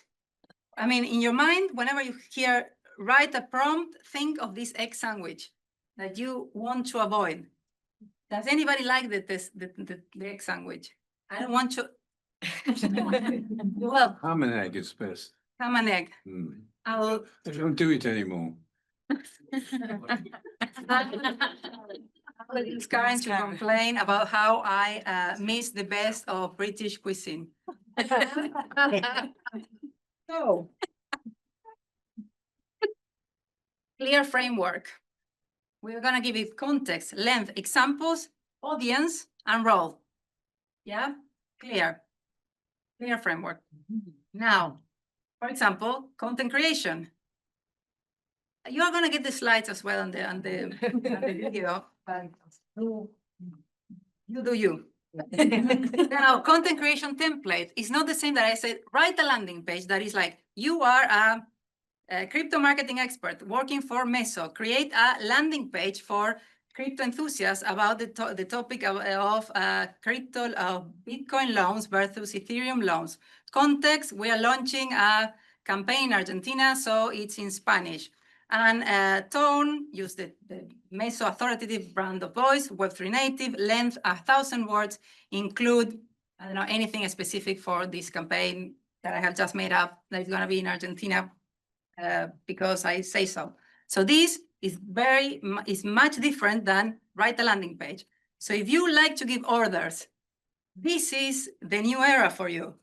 I mean, in your mind, whenever you hear, write a prompt, think of this egg sandwich that you want to avoid. Does anybody like the egg sandwich? I don't want to. Well, Ham and egg is best. ham and egg. I will. I don't do it anymore. It's Karen to complain about how I miss the best of British cuisine. So, clear framework. We're going to give it context, length, examples, audience, and role. Yeah, clear framework. Now, for example, content creation. You are going to get the slides as well on the video, but you do you. Now, content creation template is not the same that I said, write a landing page that is like, you are a crypto marketing expert working for Meso, create a landing page for crypto enthusiasts about the topic of Bitcoin loans versus Ethereum loans. Context, we are launching a campaign in Argentina, so it's in Spanish. And tone, use the Meso authoritative brand of voice, Web3 native, length 1,000 words, include, I don't know, anything specific for this campaign that I have just made up that is gonna be in Argentina because I say so. So this is much different than write a landing page. So if you like to give orders, this is the new era for you.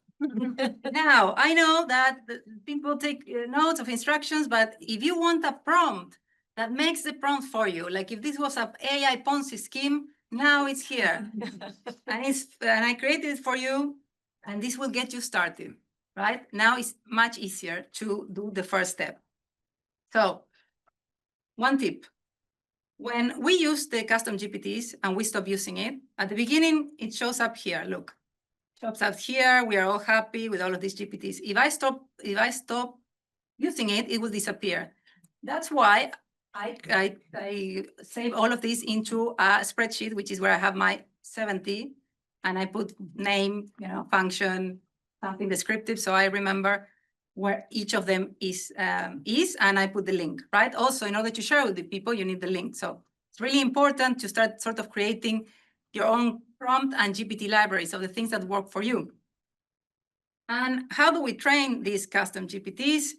Now, I know that people take notes of instructions, but if you want a prompt that makes the prompt for you, like if this was an AI Ponzi scheme, now it's here. and I created it for you, and this will get you started, right? Now it's much easier to do the first step. So, one tip. When we use the custom GPTs and we stop using it, at the beginning, it shows up here, look. Shows up here, we are all happy with all of these GPTs. If I stop using it, it will disappear. That's why I save all of this into a spreadsheet, which is where I have my 70, and I put name, function, something descriptive, so I remember where each of them is, and I put the link, right? Also, in order to share with the people, you need the link. So it's really important to start sort of creating your own prompt and GPT libraries of the things that work for you. And how do we train these custom GPTs?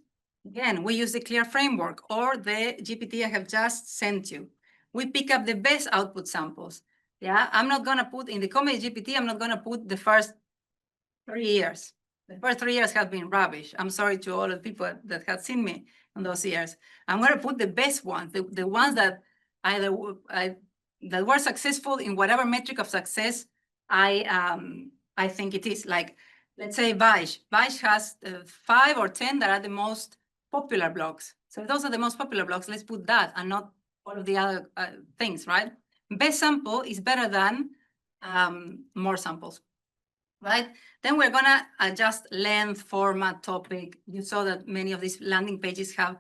Again, we use the C.L.E.A.R framework or the GPT I have just sent you. We pick up the best output samples. Yeah, I'm not gonna put in the comedy GPT, I'm not gonna put the first 3 years. The first 3 years have been rubbish. I'm sorry to all the people that have seen me in those years. I'm gonna put the best ones, the ones that that were successful in whatever metric of success I think it is. Like, let's say Vaj. Vaj has 5 or 10 that are the most popular blogs. So if those are the most popular blogs, let's put that and not all of the other things, right? Best sample is better than more samples, right? Then we're gonna adjust length, format, topic. You saw that many of these landing pages have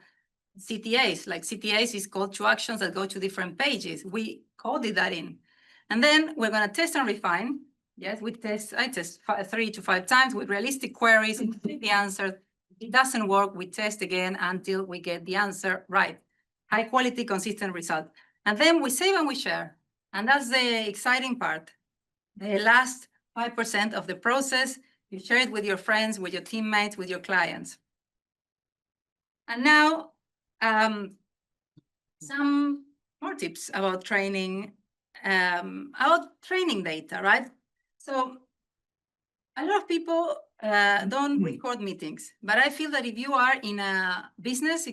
CTAs, like CTAs is call to actions that go to different pages. We coded that in. And then we're gonna test and refine. Yes, I test 3 to 5 times with realistic queries, the answer. If it doesn't work, we test again until we get the answer right. High quality, consistent result. And then we save and we share. And that's the exciting part. The last 5% of the process, you share it with your friends, with your teammates, with your clients. And now, some more tips about training data, right? So a lot of people don't record meetings, but I feel that if you are in a business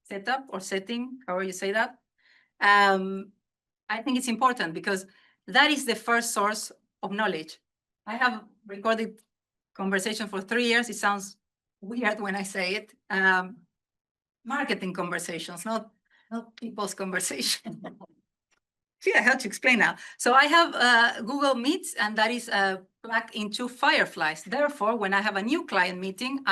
setup, however you say that, I think it's important because that is the first source of knowledge. I have recorded conversation for 3 years. It sounds weird when I say it. Marketing conversations, not people's conversation. See, I have to explain now. So I have Google Meets, and that is plugged into Fireflies. Therefore, when I have a new client meeting,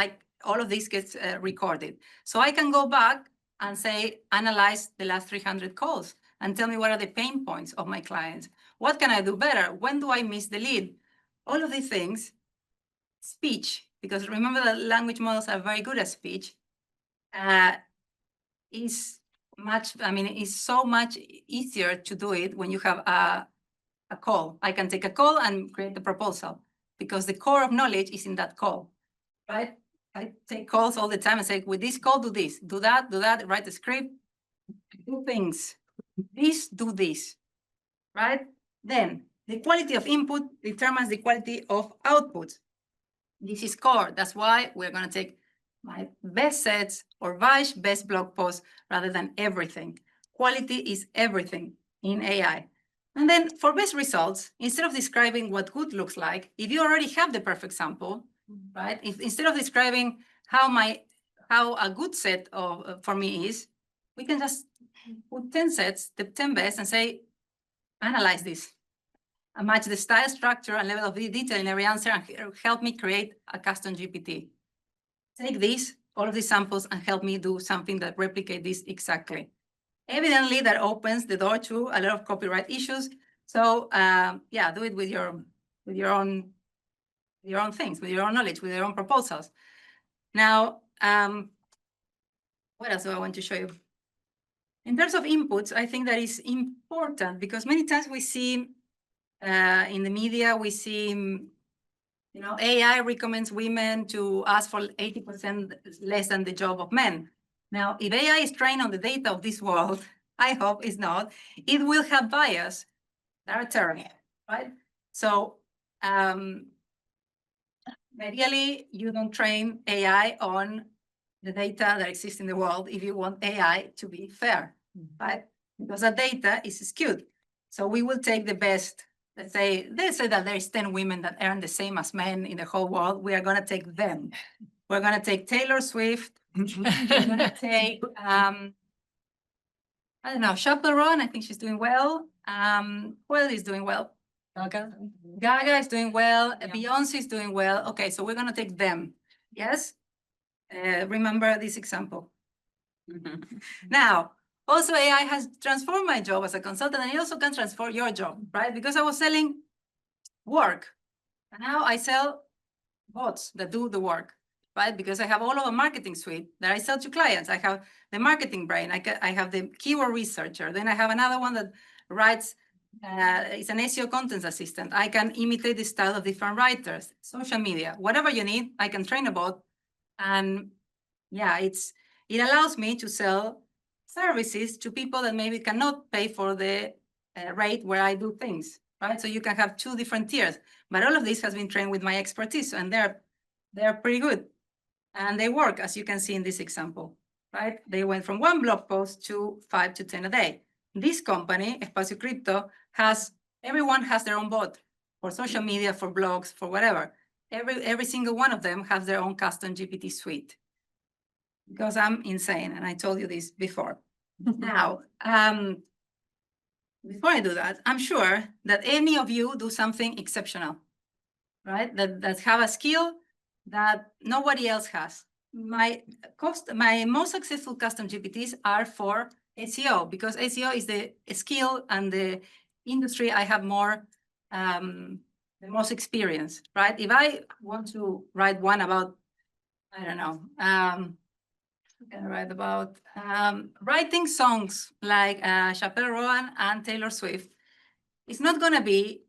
all of this gets recorded. So I can go back and say, analyze the last 300 calls and tell me what are the pain points of my clients. What can I do better? When do I miss the lead? All of these things. Speech, because remember that language models are very good at speech, is so much easier to do it when you have a call. I can take a call and create the proposal because the core of knowledge is in that call, right? I take calls all the time and say, with this call, do this, do that, write the script, do things, this, do this, right? Then the quality of input determines the quality of output. This is core. That's why we're going to take my best sets or Vaj best blog posts rather than everything. Quality is everything in AI. And then for best results, instead of describing what good looks like, if you already have the perfect sample, right? Instead of describing how a good set for me is, we can just put 10 sets, the 10 best, and say, analyze this. And match the style, structure, and level of detail in every answer and help me create a custom GPT. Take all of these samples, and help me do something that replicate this exactly. Evidently, that opens the door to a lot of copyright issues. So yeah, do it with your own things, with your own knowledge, with your own proposals. Now, what else do I want to show you? In terms of inputs, I think that is important because many times we see in the media, we see, AI recommends women to ask for 80% less than the job of men. Now, if AI is trained on the data of this world, I hope it's not, it will have bias that are terrible, right? So ideally, you don't train AI on the data that exists in the world if you want AI to be fair, right? Because the data is skewed. So we will take the best. Let's say that there's 10 women that earn the same as men in the whole world. We are going to take them. We're going to take Taylor Swift. We're going to take, I don't know, C.L.E.A.R. I think she's doing well. Who else is doing well? Gaga is doing well. Beyonce is doing well. Okay, so we're going to take them. Yes? Remember this example. Now, also AI has transformed my job as a consultant, and it also can transform your job, right? Because I was selling work, and now I sell bots that do the work, right? Because I have all of a marketing suite that I sell to clients. I have the marketing brain. I have the keyword researcher. Then I have another one that writes, it's an SEO content assistant. I can imitate the style of different writers, social media, whatever you need, I can train a bot. And yeah, it allows me to sell services to people that maybe cannot pay for the rate where I do things, right? So you can have two different tiers, but all of this has been trained with my expertise, and they're pretty good, and they work, as you can see in this example, right? They went from 1 blog post to 5 to 10 a day. This company, Espacio Crypto, everyone has their own bot for social media, for blogs, for whatever. Every single one of them has their own custom GPT suite. Because I'm insane, and I told you this before. Now, before I do that, I'm sure that any of you do something exceptional, right? That have a skill that nobody else has. My most successful custom GPTs are for SEO, because SEO is the skill and the industry I have the most experience, right? If I want to write one about, I don't know, can write about writing songs like C.L.E.A.R and Taylor Swift. It's not going to be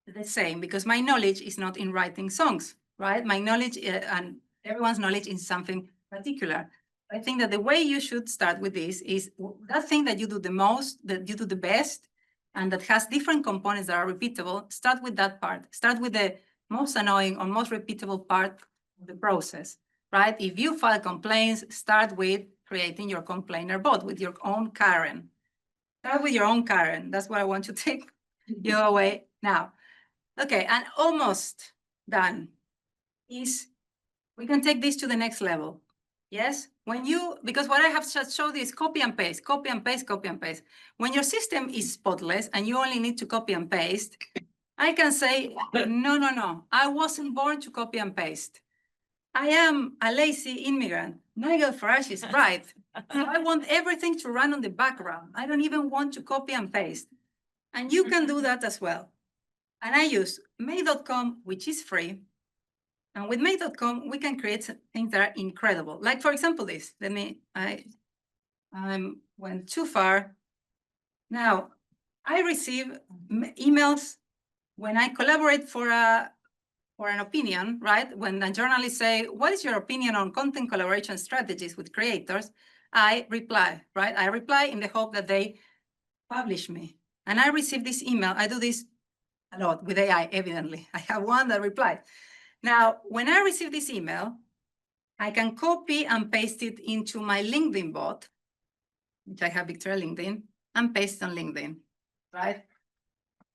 the same because my knowledge is not in writing songs, right? My knowledge and everyone's knowledge is something particular. I think that the way you should start with this is that thing that you do the most, that you do the best, and that has different components that are repeatable. Start with that part. Start with the most annoying or most repeatable part of the process. Right? If you file complaints, start with creating your complainer bot with your own Karen. Start with your own Karen. That's what I want to take you away now. Okay, and almost done is we can take this to the next level. Yes? Because what I have just showed you is copy and paste, copy and paste, copy and paste. When your system is spotless and you only need to copy and paste, I can say, no, I wasn't born to copy and paste. I am a lazy immigrant. Nigel Farage is right. I want everything to run on the background. I don't even want to copy and paste. And you can do that as well. And I use Make.com, which is free. And with Make.com, we can create things that are incredible. Like, for example, this. I went too far. Now, I receive emails when I collaborate for an opinion, right? When a journalist say, what is your opinion on content collaboration strategies with creators? I reply, right? I reply in the hope that they publish me. And I receive this email. I do this a lot with AI, evidently. I have one that replies. Now, when I receive this email, I can copy and paste it into my LinkedIn bot, which I have Victoria LinkedIn, and paste on LinkedIn, right?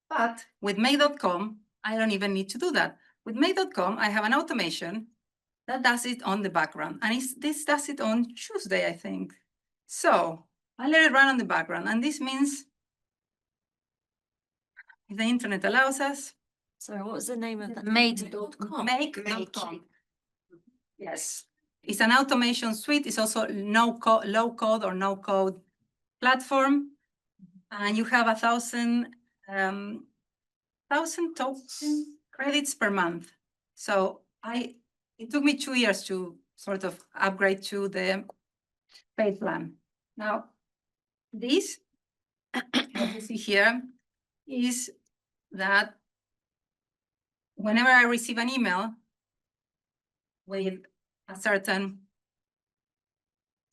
But with Make.com, I don't even need to do that. With Make.com, I have an automation that does it on the background. And this does it on Tuesday, I think. So I let it run on the background. And this means if the internet allows us. Sorry, what was the name of that? Make.com. Make.com. Yes. It's an automation suite. It's also low code or no code platform, and you have 1,000 token credits per month. So it took me 2 years to sort of upgrade to the paid plan. Now, this, what you see here, is that whenever I receive an email with a certain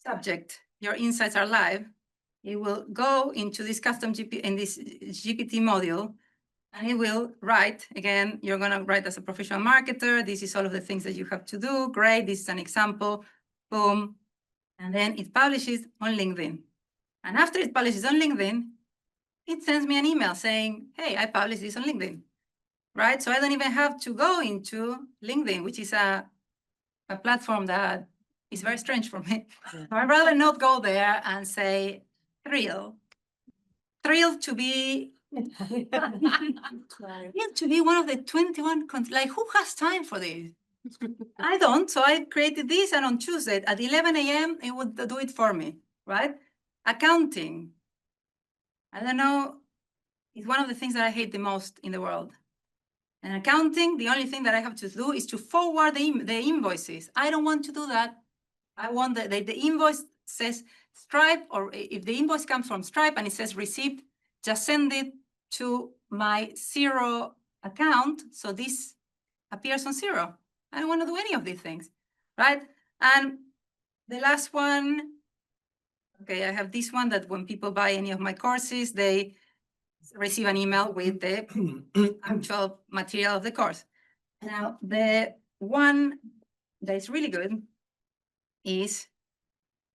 subject, your insights are live, it will go into this custom GPT module, and it will write, again, you're gonna write as a professional marketer, this is all of the things that you have to do, great, this is an example, boom, and then it publishes on LinkedIn. And after it publishes on LinkedIn, it sends me an email saying, hey, I published this on LinkedIn, right? So I don't even have to go into LinkedIn, which is a platform that is very strange for me. I'd rather not go there and say, thrilled to be one of the 21, like who has time for this? I don't, so I created this, and on Tuesday at 11 a.m. it would do it for me, right? Accounting, I don't know, it's one of the things that I hate the most in the world. And accounting, the only thing that I have to do is to forward the invoices. I don't want to do that. I want the invoice says Stripe, or if the invoice comes from Stripe and it says received, just send it to my Xero account. So this appears on Xero. I don't want to do any of these things, right? And the last one, okay, I have this one that when people buy any of my courses, they receive an email with the actual material of the course. Now, the one that is really good is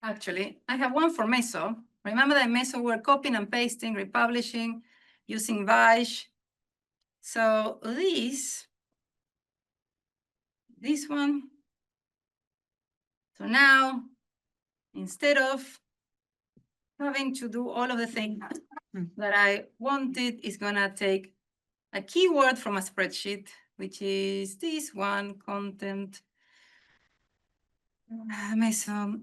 actually, I have one for Meso. Remember that Meso we're copying and pasting, republishing, using Vaish. So this one. So now, instead of having to do all of the things that I wanted, is gonna take a keyword from a spreadsheet, which is this one, content. Meso.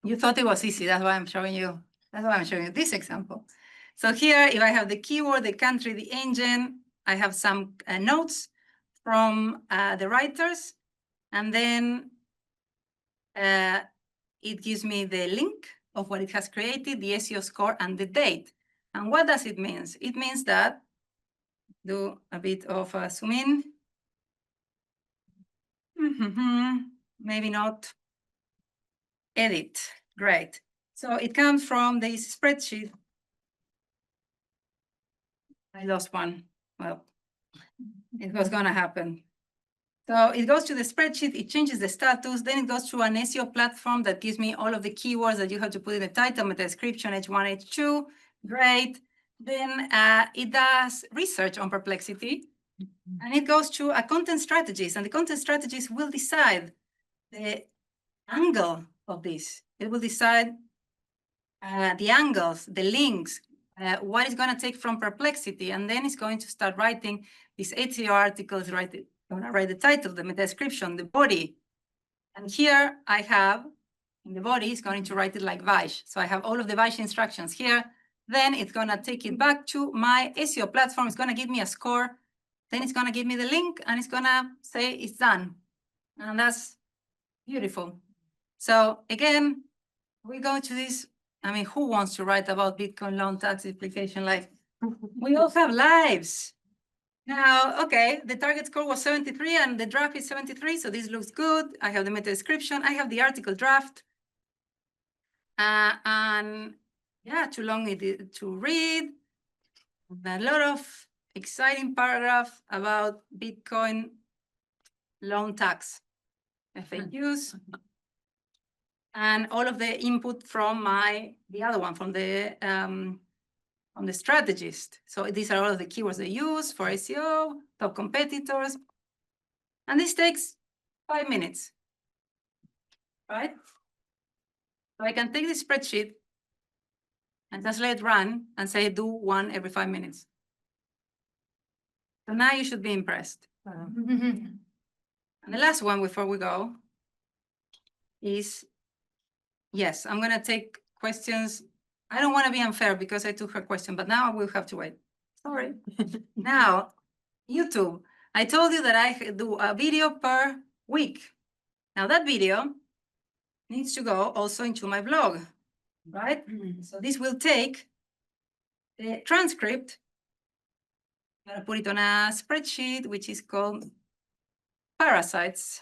You thought it was easy, that's why I'm showing you. That's why I'm showing you this example. So here, if I have the keyword, the country, the engine, I have some notes from the writers, and then it gives me the link of what it has created, the SEO score, and the date. And what does it mean? It means that, do a bit of a zoom in. Maybe not. Edit, great. So it comes from this spreadsheet. I lost one. Well, it was gonna happen. So it goes to the spreadsheet, it changes the status, then it goes to an SEO platform that gives me all of the keywords that you have to put in the title, meta description, H1, H2, great. Then it does research on Perplexity, and it goes to a content strategist, and the content strategist will decide the angle of this. It will decide the angles, the links, what it's going to take from Perplexity, and then it's going to start writing these SEO articles, write the title, the meta description, the body. And here I have, in the body, it's going to write it like Vaish. So I have all of the Vaish instructions here. Then it's going to take it back to my SEO platform. It's going to give me a score. Then it's going to give me the link, and it's going to say it's done. And that's beautiful. So again, we go to this. I mean, who wants to write about Bitcoin loan tax implication? Like, we all have lives. Now, okay, the target score was 73 and the draft is 73, so this looks good. I have the meta description, I have the article draft. And yeah, too long to read. A lot of exciting paragraph about Bitcoin loan tax FAQs. And all of the input from the other one, from the strategist. So these are all of the keywords they use for SEO, top competitors. And this takes 5 minutes, right? So I can take this spreadsheet and just let it run and say, do one every 5 minutes. So now you should be impressed. And the last one before we go is, yes, I'm going to take questions I don't want to be unfair because I took her question, but now I will have to wait. Sorry. Now, YouTube. I told you that I do a video per week. Now that video needs to go also into my blog, right? So this will take the transcript. I'm gonna put it on a spreadsheet, which is called parasites.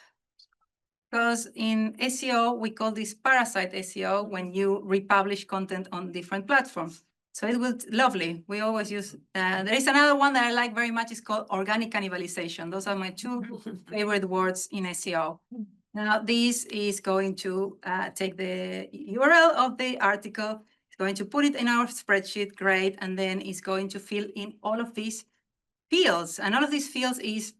Because in SEO, we call this parasite SEO when you republish content on different platforms. So it will lovely. We always use, there is another one that I like very much, it's called organic cannibalization. Those are my two favorite words in SEO. Now, this is going to take the URL of the article, it's going to put it in our spreadsheet, great, and then it's going to fill in all of these fields. And all of these fields is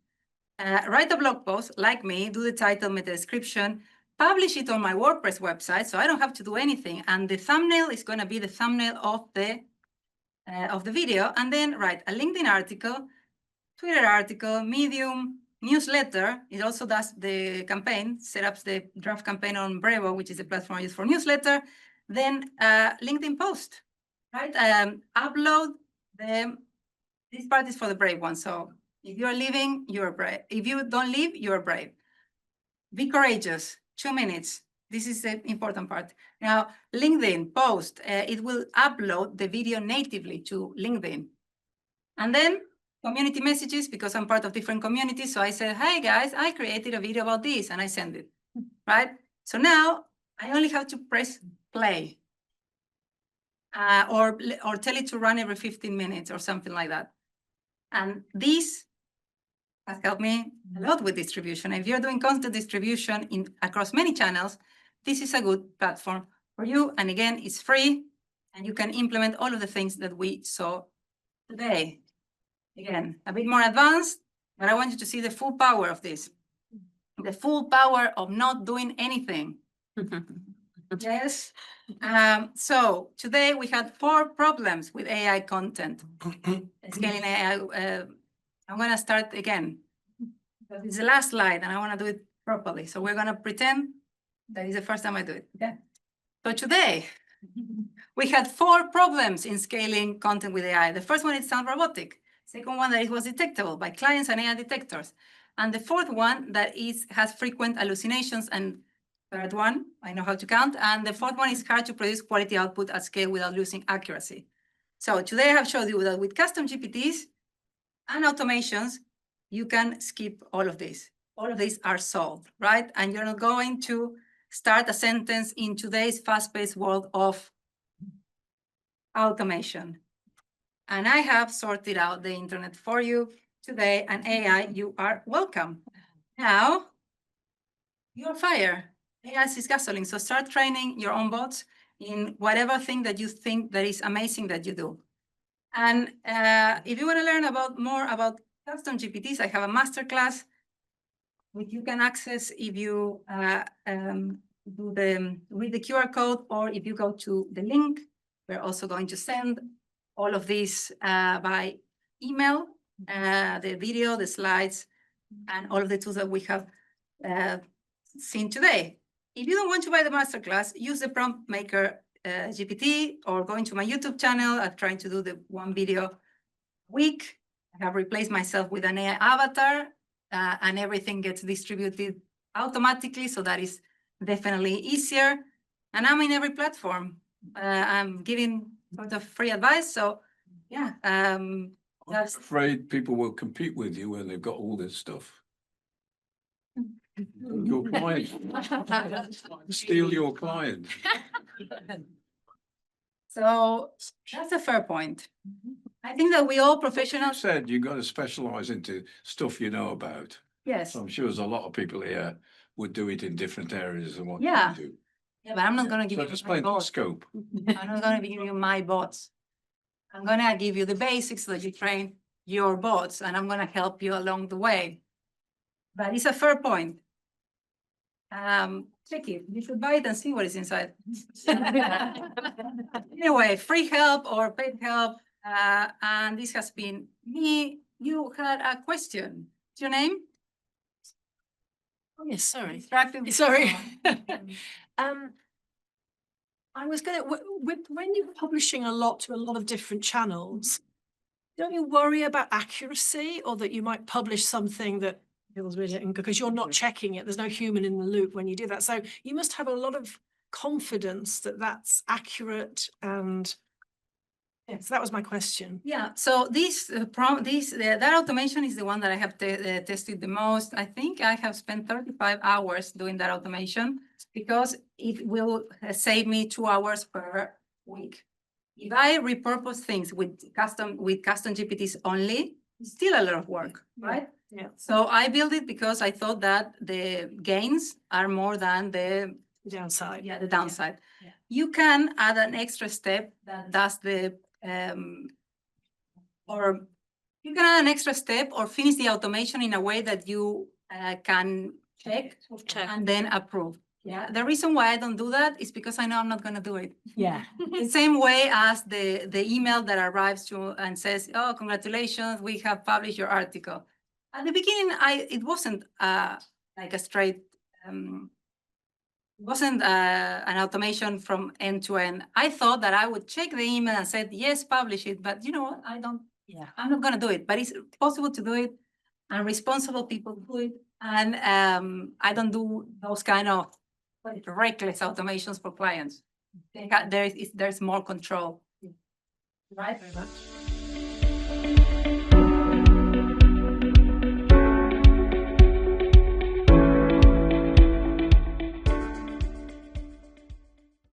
write a blog post like me, do the title, meta description, publish it on my WordPress website, so I don't have to do anything. And the thumbnail is going to be the thumbnail of the video, and then write a LinkedIn article, Twitter article, Medium, newsletter. It also does the campaign, set up the draft campaign on Brevo, which is the platform I use for newsletter. Then LinkedIn post, right? Upload the. This part is for the brave one. So if you're leaving, you're brave. If you don't leave, you're brave. Be courageous. 2 minutes. This is the important part. Now, LinkedIn post, it will upload the video natively to LinkedIn. And then community messages, because I'm part of different communities. So I said, hey guys, I created a video about this, and I send it, right? So now I only have to press play or tell it to run every 15 minutes or something like that. And this has helped me a lot with distribution. If you're doing content distribution across many channels, this is a good platform for you. And again, it's free, and you can implement all of the things that we saw today. Again, a bit more advanced, but I want you to see the full power of this. The full power of not doing anything. Yes. So today we had 4 problems with AI content. Scaling AI. I'm going to start again. It's the last slide, and I want to do it properly. So we're going to pretend that is the first time I do it. Okay. So today we had 4 problems in scaling content with AI. The first one is sound robotic. Second one, that it was detectable by clients and AI detectors. And the fourth one, that has frequent hallucinations. And third one, I know how to count. And the fourth one is hard to produce quality output at scale without losing accuracy. So today I have showed you that with custom GPTs and automations, you can skip all of this. All of these are solved, right? And you're not going to start a sentence in today's fast-paced world of automation. And I have sorted out the internet for you today, and AI, you are welcome. Now, you're fire. AI is gasoline, so start training your own bots in whatever thing that you think that is amazing that you do. And if you want to learn more about custom GPTs, I have a masterclass which you can access if you read the QR code, or if you go to the link. We're also going to send all of this by email, the video, the slides, and all of the tools that we have seen today. If you don't want to buy the masterclass, use the prompt maker GPT, or go into my YouTube channel. I'm trying to do the 1 video a week. I have replaced myself with an AI avatar, and everything gets distributed automatically. So that is definitely easier. And I'm in every platform. I'm giving sort of free advice. So yeah, I'm afraid people will compete with you when they've got all this stuff. Your client, steal your client. So that's a fair point. I think that we all You professionals. said you've got to specialize into stuff you know about. Yes. So I'm sure there's a lot of people here would do it in different areas than what Yeah. you do. Yeah, but I'm not going to give So you just my plain bots. scope. I'm not going to give you my bots. I'm going to give you the basics so that you train your bots, and I'm going to help you along the way. But it's a fair point. Check it. You should buy it and see what is inside. Anyway, free help or paid help. And this has been me. You had a question. What's your name? Oh, yes, sorry. Distracted. Sorry. I was gonna, when you're publishing a lot to a lot of different channels, don't you worry about accuracy or that you might publish something that feels really, because you're not checking it, there's no human in the loop when you do that. So you must have a lot of confidence that that's accurate and yes, that was my question. Yeah, so that automation is the one that I have tested the most. I think I have spent 35 hours doing that automation because it will save me 2 hours per week. If I repurpose things with custom GPTs only, it's still a lot of work, right? Yeah. So I built it because I thought that the gains are more than the Downside. the downside. Yeah. You can add an extra step that does or you can add an extra step or finish the automation in a way that you can check and then approve. Yeah. The reason why I don't do that is because I know I'm not going to do it. Yeah. The same way as the email that arrives to and says, "Oh, congratulations, we have published your article." At the beginning, it wasn't like a straight. It wasn't an automation from end to end. I thought that I would check the email and said, yes, publish it. But you know what? I'm not going to do it. But it's possible to do it. And responsible people do it. And I don't do those kind of reckless automations for clients. There's more control. Right? Very much.